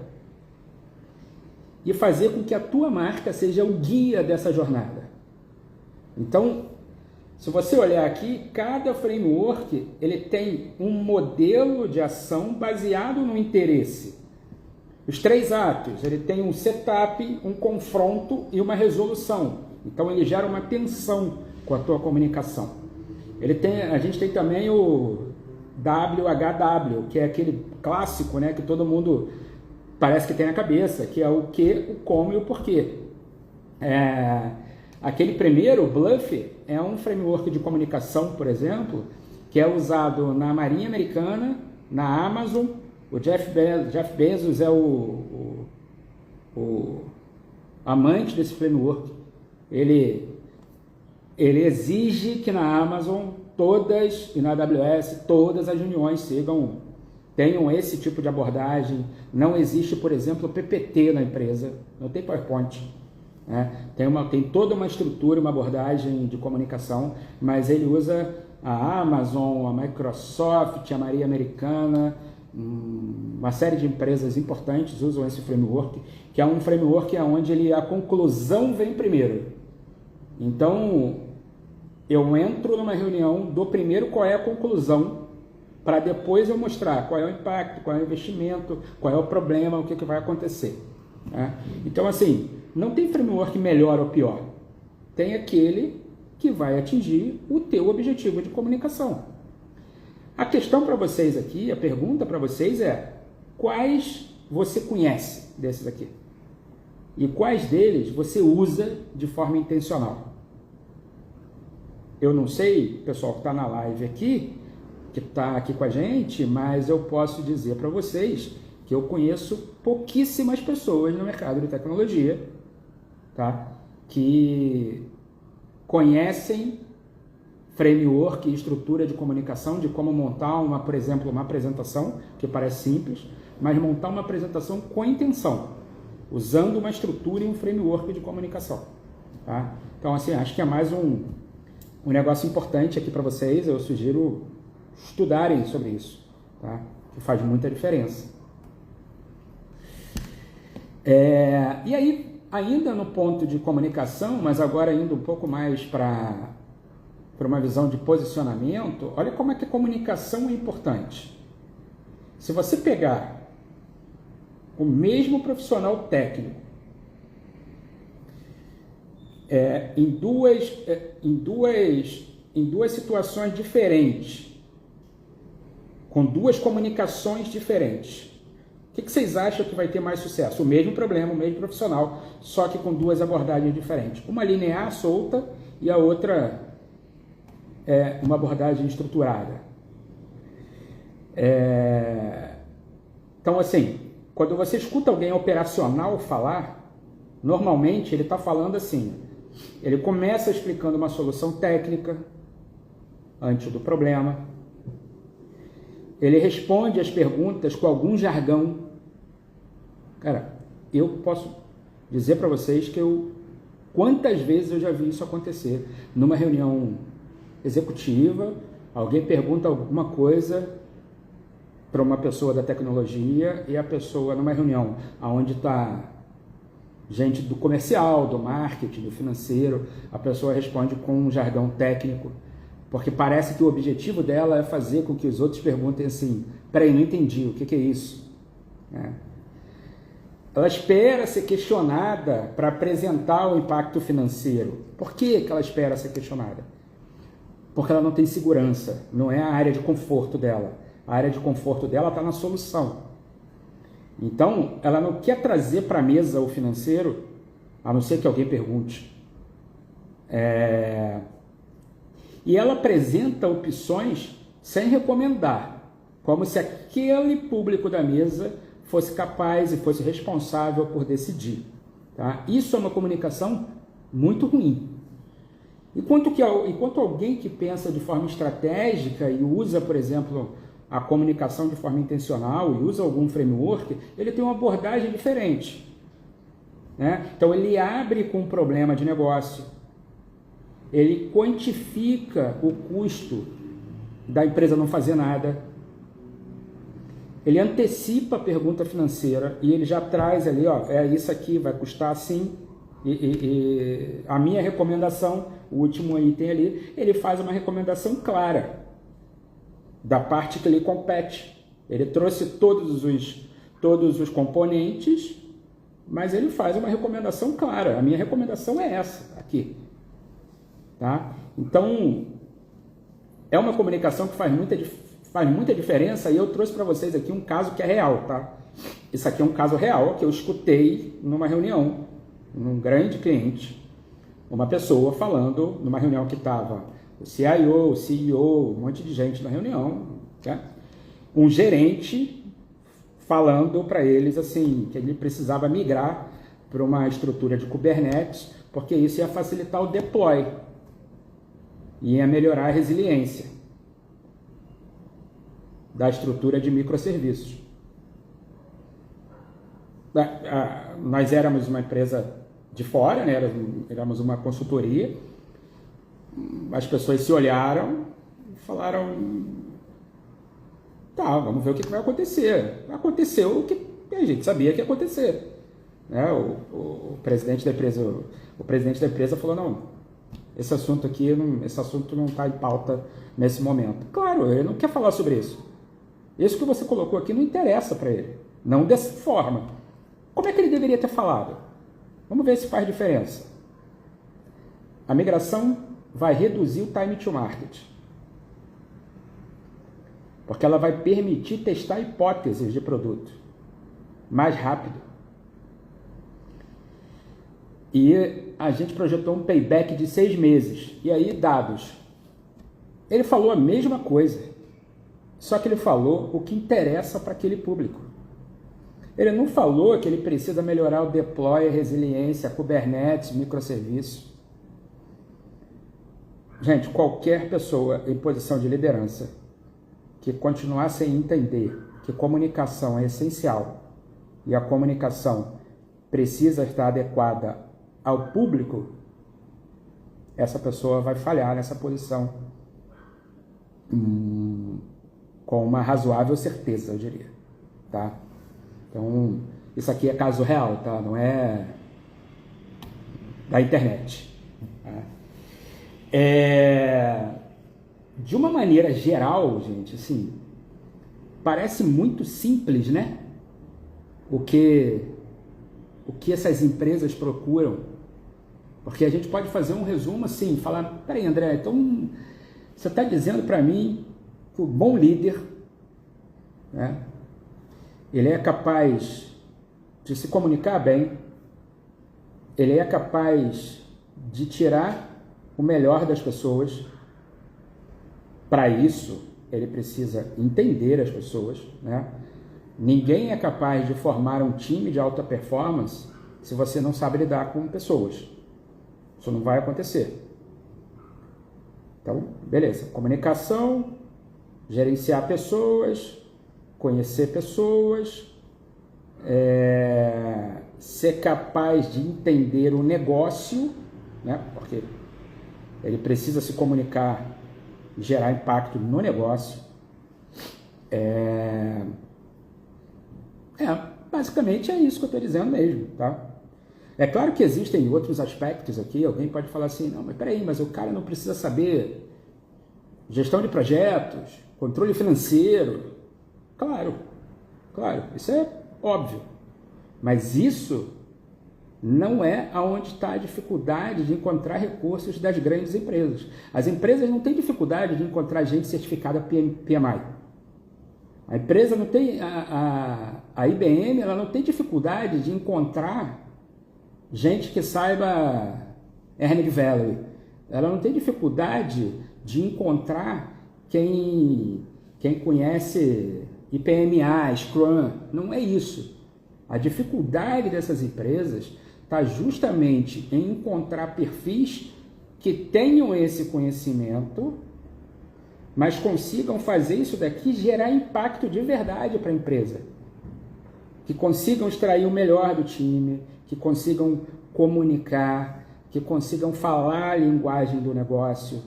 e fazer com que a tua marca seja o guia dessa jornada. Então, se você olhar aqui, cada framework ele tem um modelo de ação baseado no interesse. Os 3 atos, ele tem um setup, um confronto e uma resolução. Então, ele gera uma tensão com a tua comunicação. A gente tem também o WHW, que é aquele clássico, né, que todo mundo parece que tem na cabeça, que é o que, o como e o porquê. Aquele primeiro, o Bluff, é um framework de comunicação, por exemplo, que é usado na Marinha Americana, na Amazon. O Jeff Bezos é o amante desse framework. Ele exige que na Amazon e na AWS todas as reuniões tenham esse tipo de abordagem. Não existe, por exemplo, PPT na empresa, não tem PowerPoint. Né? Tem toda uma estrutura, uma abordagem de comunicação, mas ele usa a Amazon, a Microsoft, a Marinha Americana, uma série de empresas importantes usam esse framework, que é um framework onde a conclusão vem primeiro. Então, eu entro numa reunião, dou primeiro qual é a conclusão, para depois eu mostrar qual é o impacto, qual é o investimento, qual é o problema, o que vai acontecer. Né? Então, assim, não tem framework melhor ou pior. Tem aquele que vai atingir o teu objetivo de comunicação. A questão para vocês aqui, a pergunta para vocês é: quais você conhece desses aqui? E quais deles você usa de forma intencional? Eu não sei, pessoal que está na live aqui, que está aqui com a gente, mas eu posso dizer para vocês que eu conheço pouquíssimas pessoas no mercado de tecnologia tá? Que conhecem framework e estrutura de comunicação, de como montar, por exemplo, uma apresentação, que parece simples, mas montar uma apresentação com intenção, usando uma estrutura e um framework de comunicação. Tá? Então, assim, acho que é mais um negócio importante aqui para vocês. Eu sugiro estudarem sobre isso, tá? Que faz muita diferença. E aí, ainda no ponto de comunicação, mas agora indo um pouco mais para uma visão de posicionamento, olha como é que a comunicação é importante. Se você pegar o mesmo profissional técnico em duas situações diferentes, com duas comunicações diferentes, o que vocês acham que vai ter mais sucesso? O mesmo problema, o mesmo profissional, só que com duas abordagens diferentes. Uma linear, solta, e a outra uma abordagem estruturada. Então, assim, quando você escuta alguém operacional falar, normalmente ele está falando assim, ele começa explicando uma solução técnica antes do problema, ele responde as perguntas com algum jargão. Cara, eu posso dizer para vocês que quantas vezes eu já vi isso acontecer numa reunião executiva, alguém pergunta alguma coisa para uma pessoa da tecnologia e a pessoa, numa reunião onde está gente do comercial, do marketing, do financeiro, a pessoa responde com um jargão técnico, porque parece que o objetivo dela é fazer com que os outros perguntem assim, peraí, não entendi, o que é isso? Ela espera ser questionada para apresentar o impacto financeiro. Por que ela espera ser questionada? Porque ela não tem segurança, não é a área de conforto dela. A área de conforto dela está na solução. Então, ela não quer trazer para a mesa o financeiro, a não ser que alguém pergunte. E ela apresenta opções sem recomendar, como se aquele público da mesa fosse capaz e fosse responsável por decidir. Tá? Isso é uma comunicação muito ruim. Enquanto alguém que pensa de forma estratégica e usa, por exemplo, a comunicação de forma intencional e usa algum framework, ele tem uma abordagem diferente. Né? Então, ele abre com um problema de negócio, ele quantifica o custo da empresa não fazer nada, ele antecipa a pergunta financeira e ele já traz ali, isso aqui vai custar assim, e a minha recomendação, o último item ali, ele faz uma recomendação clara da parte que lhe compete. Ele trouxe todos os componentes, mas ele faz uma recomendação clara. A minha recomendação é essa aqui. Tá? Então, é uma comunicação que faz muita diferença, e eu trouxe para vocês aqui um caso que é real. Tá? Isso aqui é um caso real que eu escutei numa reunião, num grande cliente, uma pessoa falando, numa reunião que estava o CIO, o CEO, um monte de gente na reunião, tá? Um gerente falando para eles assim, que ele precisava migrar para uma estrutura de Kubernetes, porque isso ia facilitar o deploy, ia melhorar a resiliência da estrutura de microserviços. Nós éramos uma empresa de fora, né? Éramos uma consultoria, as pessoas se olharam e falaram, tá, vamos ver o que vai acontecer. Aconteceu o que a gente sabia que ia acontecer. Né? O presidente da empresa falou, não, esse assunto não está em pauta nesse momento. Claro, ele não quer falar sobre isso. Isso que você colocou aqui não interessa para ele, não dessa forma. Como é que ele deveria ter falado? Vamos ver se faz diferença. A migração vai reduzir o time to market, porque ela vai permitir testar hipóteses de produto mais rápido. E a gente projetou um payback de 6 meses. E aí, dados. Ele falou a mesma coisa, só que ele falou o que interessa para aquele público. Ele não falou que ele precisa melhorar o deploy, a resiliência, a Kubernetes, microserviço. Gente, qualquer pessoa em posição de liderança que continuar sem entender que comunicação é essencial e a comunicação precisa estar adequada ao público, essa pessoa vai falhar nessa posição com uma razoável certeza, eu diria, tá? Então, isso aqui é caso real, tá? Não é da internet. Tá? De uma maneira geral, gente, assim, parece muito simples, né? O que essas empresas procuram. Porque a gente pode fazer um resumo assim, falar, peraí, André, então você está dizendo para mim que o bom líder, né, ele é capaz de se comunicar bem, ele é capaz de tirar o melhor das pessoas. Para isso, ele precisa entender as pessoas, né? Ninguém é capaz de formar um time de alta performance se você não sabe lidar com pessoas. Isso não vai acontecer. Então, beleza. Comunicação, gerenciar pessoas, conhecer pessoas, ser capaz de entender o negócio, né? Porque ele precisa se comunicar e gerar impacto no negócio. Basicamente é isso que eu estou dizendo mesmo, tá? É claro que existem outros aspectos aqui, alguém pode falar assim, não, mas peraí, mas o cara não precisa saber gestão de projetos, controle financeiro. Claro, isso é óbvio. Mas isso não é aonde está a dificuldade de encontrar recursos das grandes empresas. As empresas não têm dificuldade de encontrar gente certificada PMI. A empresa não tem, a IBM, ela não tem dificuldade de encontrar gente que saiba Carnegie Valley. Ela não tem dificuldade de encontrar quem conhece IPMA, Scrum. Não é isso. A dificuldade dessas empresas está justamente em encontrar perfis que tenham esse conhecimento, mas consigam fazer isso daqui gerar impacto de verdade para a empresa. Que consigam extrair o melhor do time, que consigam comunicar, que consigam falar a linguagem do negócio.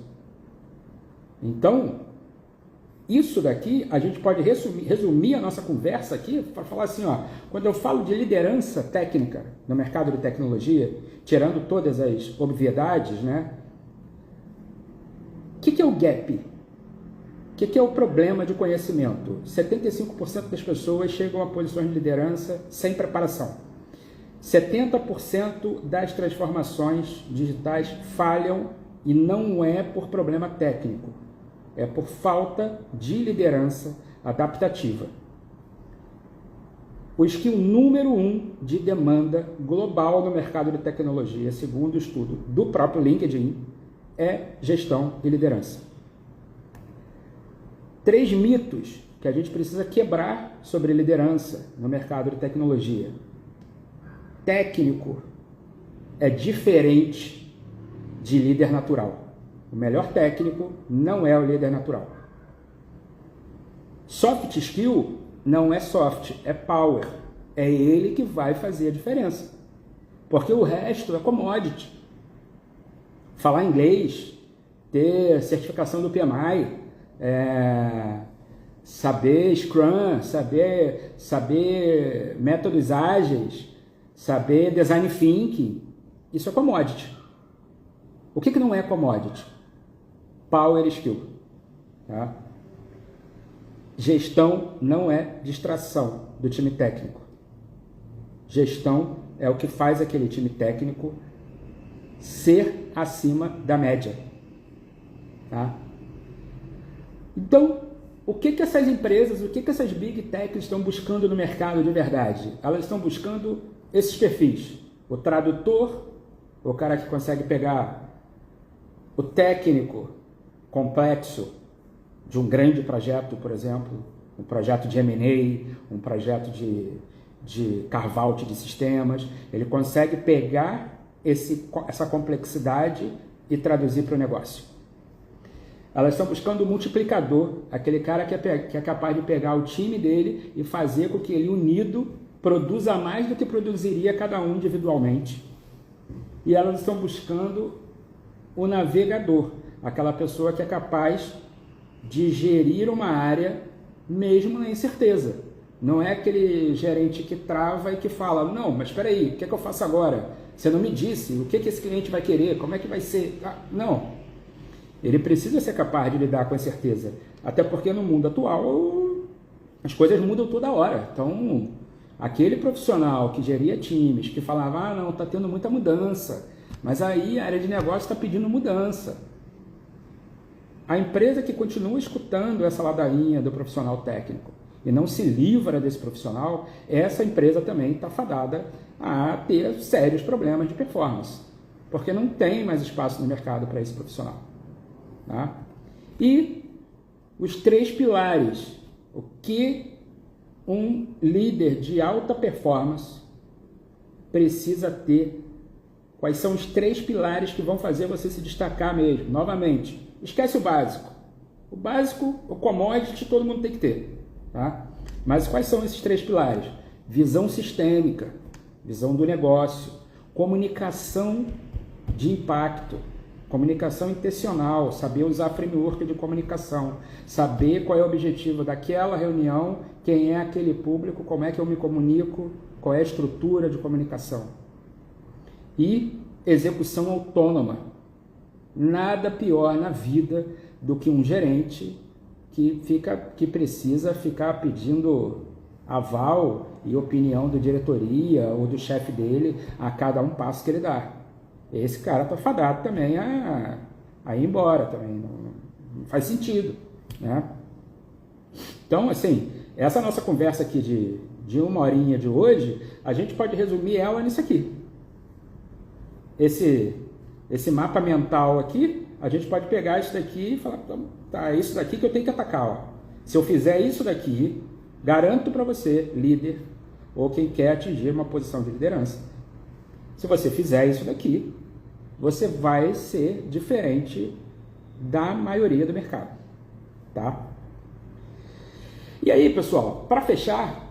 Então, isso daqui, a gente pode resumir a nossa conversa aqui para falar assim, ó, quando eu falo de liderança técnica no mercado de tecnologia, tirando todas as obviedades, né? O que é o gap? O que é o problema de conhecimento? 75% das pessoas chegam a posições de liderança sem preparação. 70% das transformações digitais falham e não é por problema técnico, é por falta de liderança adaptativa. O skill número 1 de demanda global no mercado de tecnologia, segundo o estudo do próprio LinkedIn, é gestão e liderança. 3 mitos que a gente precisa quebrar sobre liderança no mercado de tecnologia. Técnico é diferente de líder natural. O melhor técnico não é o líder natural. Soft skill não é soft, é power. É ele que vai fazer a diferença. Porque o resto é commodity. Falar inglês, ter certificação do PMI, saber Scrum, saber métodos ágeis, saber design thinking, isso é commodity. O que não é commodity? Power skill. Tá? Gestão não é distração do time técnico. Gestão é o que faz aquele time técnico ser acima da média. Tá? Então, o que essas empresas, o que essas big techs estão buscando no mercado de verdade? Elas estão buscando esses perfis. O tradutor, o cara que consegue pegar o técnico complexo de um grande projeto, por exemplo, um projeto de M&A, um projeto de carve-out de sistemas, ele consegue pegar essa complexidade e traduzir para o negócio. Elas estão buscando o multiplicador, aquele cara que é capaz de pegar o time dele e fazer com que ele, unido, produza mais do que produziria cada um individualmente. E elas estão buscando o navegador, aquela pessoa que é capaz de gerir uma área mesmo na incerteza. Não é aquele gerente que trava e que fala, não, mas espera aí, o que é que eu faço agora? Você não me disse, o que esse cliente vai querer, como é que vai ser? Não, ele precisa ser capaz de lidar com a incerteza, até porque no mundo atual as coisas mudam toda hora. Então, aquele profissional que geria times, que falava, não, está tendo muita mudança, mas aí a área de negócio está pedindo mudança. A empresa que continua escutando essa ladainha do profissional técnico e não se livra desse profissional, essa empresa também está fadada a ter sérios problemas de performance, porque não tem mais espaço no mercado para esse profissional. Tá? E os 3 pilares, o que um líder de alta performance precisa ter, quais são os 3 pilares que vão fazer você se destacar mesmo. Novamente, esquece o básico. O básico, o commodity, todo mundo tem que ter. Tá? Mas quais são esses 3 pilares? Visão sistêmica, visão do negócio, comunicação de impacto, comunicação intencional, saber usar framework de comunicação, saber qual é o objetivo daquela reunião, quem é aquele público, como é que eu me comunico, qual é a estrutura de comunicação. E execução autônoma. Nada pior na vida do que um gerente que precisa ficar pedindo aval e opinião da diretoria ou do chefe dele a cada um passo que ele dá. Esse cara está fadado também a ir embora também, não faz sentido, né? Então, assim, essa nossa conversa aqui de 1 horinha de hoje, a gente pode resumir ela nisso aqui. Esse mapa mental aqui, a gente pode pegar isso daqui e falar, tá, é isso daqui que eu tenho que atacar. Ó. Se eu fizer isso daqui, garanto para você, líder, ou quem quer atingir uma posição de liderança, se você fizer isso daqui, você vai ser diferente da maioria do mercado. Tá? E aí, pessoal, para fechar,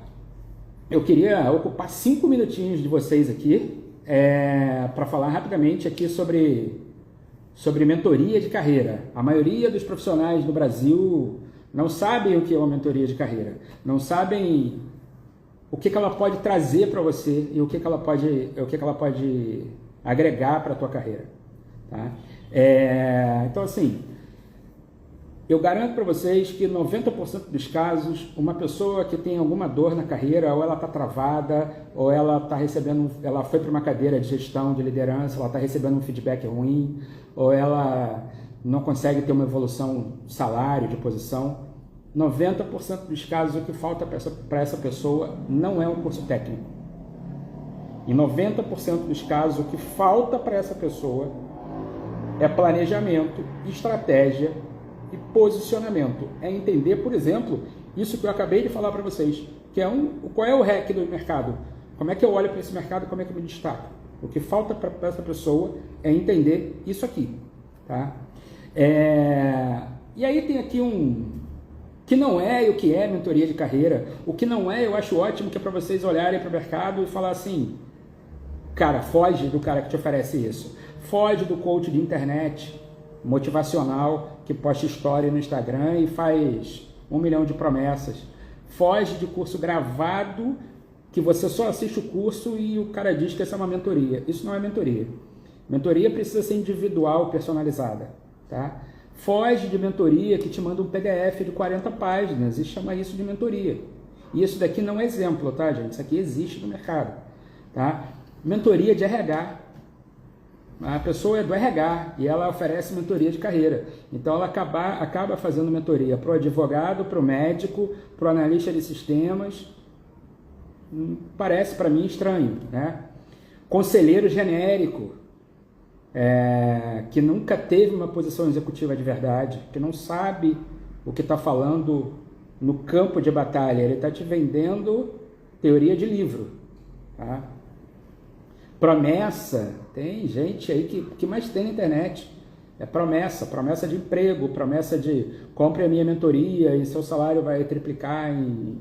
eu queria ocupar 5 minutinhos de vocês aqui, para falar rapidamente aqui sobre mentoria de carreira. A maioria dos profissionais no Brasil não sabem o que é uma mentoria de carreira, não sabem o que ela pode trazer para você e o que ela pode agregar para a tua carreira. Tá? Então, assim, eu garanto para vocês que 90% dos casos, uma pessoa que tem alguma dor na carreira, ou ela está travada, ou ela foi para uma cadeira de gestão, de liderança, ela está recebendo um feedback ruim, ou ela não consegue ter uma evolução de salário, de posição, 90% dos casos o que falta para essa pessoa não é um curso técnico. Em 90% dos casos o que falta para essa pessoa é planejamento, estratégia e posicionamento. É entender, por exemplo, isso que eu acabei de falar para vocês, que é qual é o REC do mercado, como é que eu olho para esse mercado, como é que eu me destaco. O que falta para essa pessoa é entender isso aqui. Tá? E aí tem aqui que não é e o que é mentoria de carreira. O que não é, eu acho ótimo, que é para vocês olharem para o mercado e falar assim, cara, foge do cara que te oferece isso. Foge do coach de internet, motivacional, que posta história no Instagram e faz 1 milhão de promessas. Foge de curso gravado, que você só assiste o curso e o cara diz que essa é uma mentoria. Isso não é mentoria. Mentoria precisa ser individual, personalizada. Tá? Foge de mentoria que te manda um PDF de 40 páginas e chama isso de mentoria. E isso daqui não é exemplo, tá, gente? Isso aqui existe no mercado. Tá? Mentoria de RH. A pessoa é do RH e ela oferece mentoria de carreira. Então ela acaba fazendo mentoria para o advogado, para o médico, para o analista de sistemas. Parece para mim estranho, né? Conselheiro genérico, que nunca teve uma posição executiva de verdade, que não sabe o que está falando no campo de batalha. Ele está te vendendo teoria de livro. Tá? Promessa, tem gente aí que mais tem na internet. É promessa de emprego, promessa de compre a minha mentoria e seu salário vai triplicar em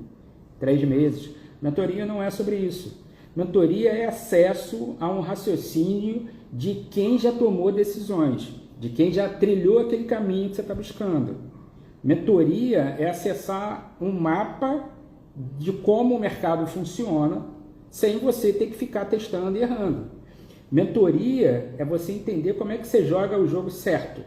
3 meses. Mentoria não é sobre isso. Mentoria é acesso a um raciocínio de quem já tomou decisões, de quem já trilhou aquele caminho que você está buscando. Mentoria é acessar um mapa de como o mercado funciona, sem você ter que ficar testando e errando. Mentoria é você entender como é que você joga o jogo certo,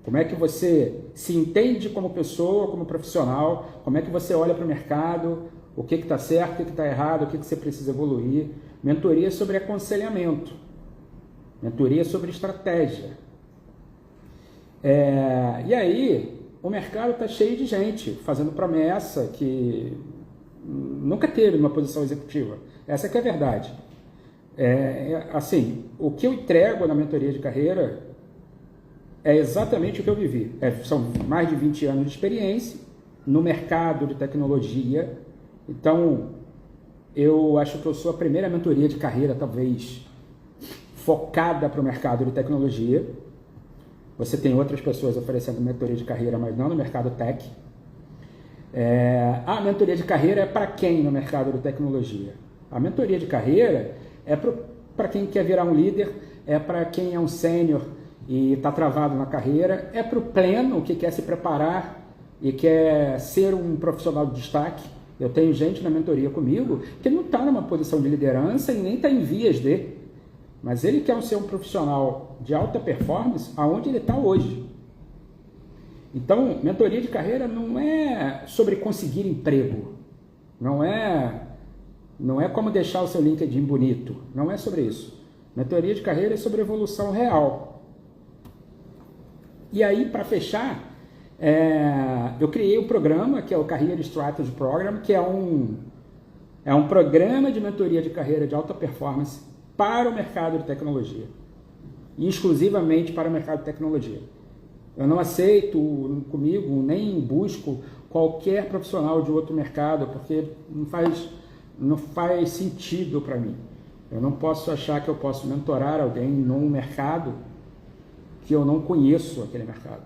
como é que você se entende como pessoa, como profissional, como é que você olha para o mercado, o que está certo, o que está errado, o que você precisa evoluir. Mentoria é sobre aconselhamento, mentoria é sobre estratégia. E aí, o mercado está cheio de gente fazendo promessa que nunca teve numa posição executiva. Essa que é a verdade. Assim, o que eu entrego na mentoria de carreira é exatamente o que eu vivi. São mais de 20 anos de experiência no mercado de tecnologia. Então, eu acho que eu sou a primeira mentoria de carreira, talvez, focada para o mercado de tecnologia. Você tem outras pessoas oferecendo mentoria de carreira, mas não no mercado tech. A mentoria de carreira é para quem no mercado de tecnologia? A mentoria de carreira é para quem quer virar um líder, é para quem é um sênior e está travado na carreira, é para o pleno que quer se preparar e quer ser um profissional de destaque. Eu tenho gente na mentoria comigo que não está numa posição de liderança e nem está em vias de, mas ele quer ser um profissional de alta performance aonde ele está hoje. Então, mentoria de carreira não é sobre conseguir emprego, não é como deixar o seu LinkedIn bonito, não é sobre isso. Mentoria de carreira é sobre evolução real. E aí, para fechar, eu criei um programa, que é o Career Strategy Program, que é um programa de mentoria de carreira de alta performance para o mercado de tecnologia, e exclusivamente para o mercado de tecnologia. Eu não aceito comigo, nem busco qualquer profissional de outro mercado, porque não faz sentido para mim. Eu não posso achar que eu posso mentorar alguém num mercado que eu não conheço aquele mercado.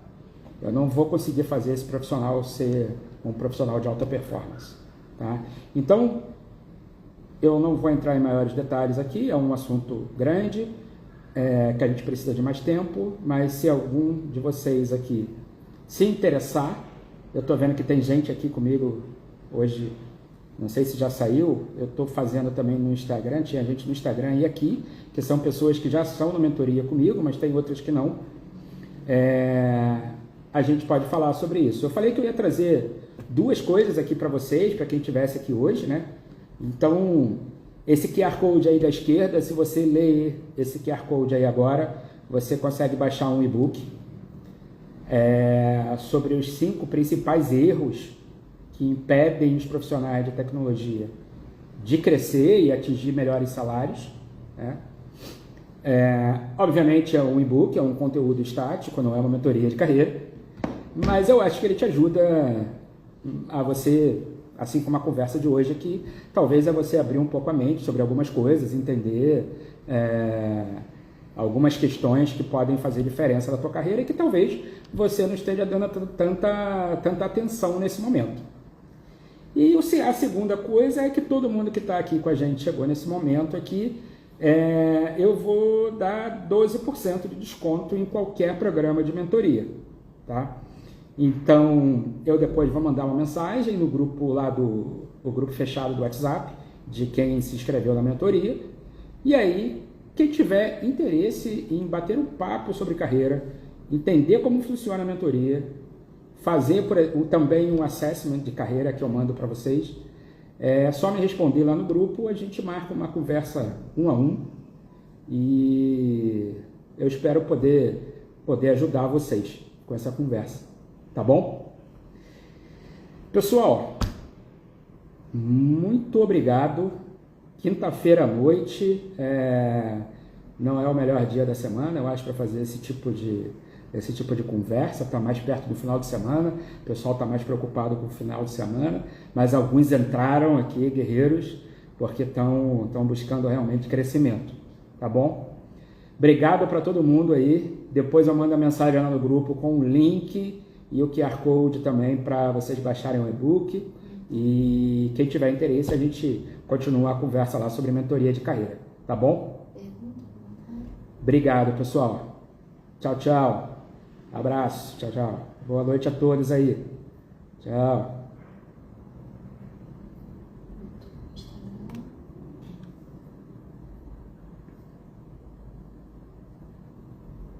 Eu não vou conseguir fazer esse profissional ser um profissional de alta performance. Tá? Então, eu não vou entrar em maiores detalhes aqui, é um assunto grande, que a gente precisa de mais tempo, mas se algum de vocês aqui se interessar, eu estou vendo que tem gente aqui comigo hoje, não sei se já saiu, eu estou fazendo também no Instagram, tinha gente no Instagram e aqui, que são pessoas que já são na mentoria comigo, mas tem outras que não. A gente pode falar sobre isso. Eu falei que eu ia trazer 2 coisas aqui para vocês, para quem estivesse aqui hoje, né? Então, esse QR Code aí da esquerda, se você ler esse QR Code aí agora, você consegue baixar um e-book sobre os 5 principais erros que impedem os profissionais de tecnologia de crescer e atingir melhores salários. Né? Obviamente é um e-book, é um conteúdo estático, não é uma mentoria de carreira, mas eu acho que ele te ajuda a você, assim como a conversa de hoje aqui, talvez é você abrir um pouco a mente sobre algumas coisas, entender algumas questões que podem fazer diferença na tua carreira e que talvez você não esteja dando tanta atenção nesse momento. E a segunda coisa é que todo mundo que está aqui com a gente chegou nesse momento aqui, eu vou dar 12% de desconto em qualquer programa de mentoria, tá? Então, eu depois vou mandar uma mensagem no grupo lá o grupo fechado do WhatsApp, de quem se inscreveu na mentoria, e aí, quem tiver interesse em bater um papo sobre carreira, entender como funciona a mentoria, fazer também um assessment de carreira que eu mando para vocês, é só me responder lá no grupo, a gente marca uma conversa 1 a 1 e eu espero poder ajudar vocês com essa conversa, tá bom? Pessoal, muito obrigado. Quinta-feira à noite não é o melhor dia da semana, eu acho, para fazer esse tipo de conversa, está mais perto do final de semana, o pessoal está mais preocupado com o final de semana, mas alguns entraram aqui, guerreiros, porque estão buscando realmente crescimento, tá bom? Obrigado para todo mundo aí. Depois eu mando a mensagem lá no grupo com o link e o QR Code também para vocês baixarem o e-book. E quem tiver interesse, a gente continua a conversa lá sobre mentoria de carreira, tá bom? Obrigado, pessoal. Tchau, tchau. Abraço. Tchau, tchau. Boa noite a todos aí. Tchau.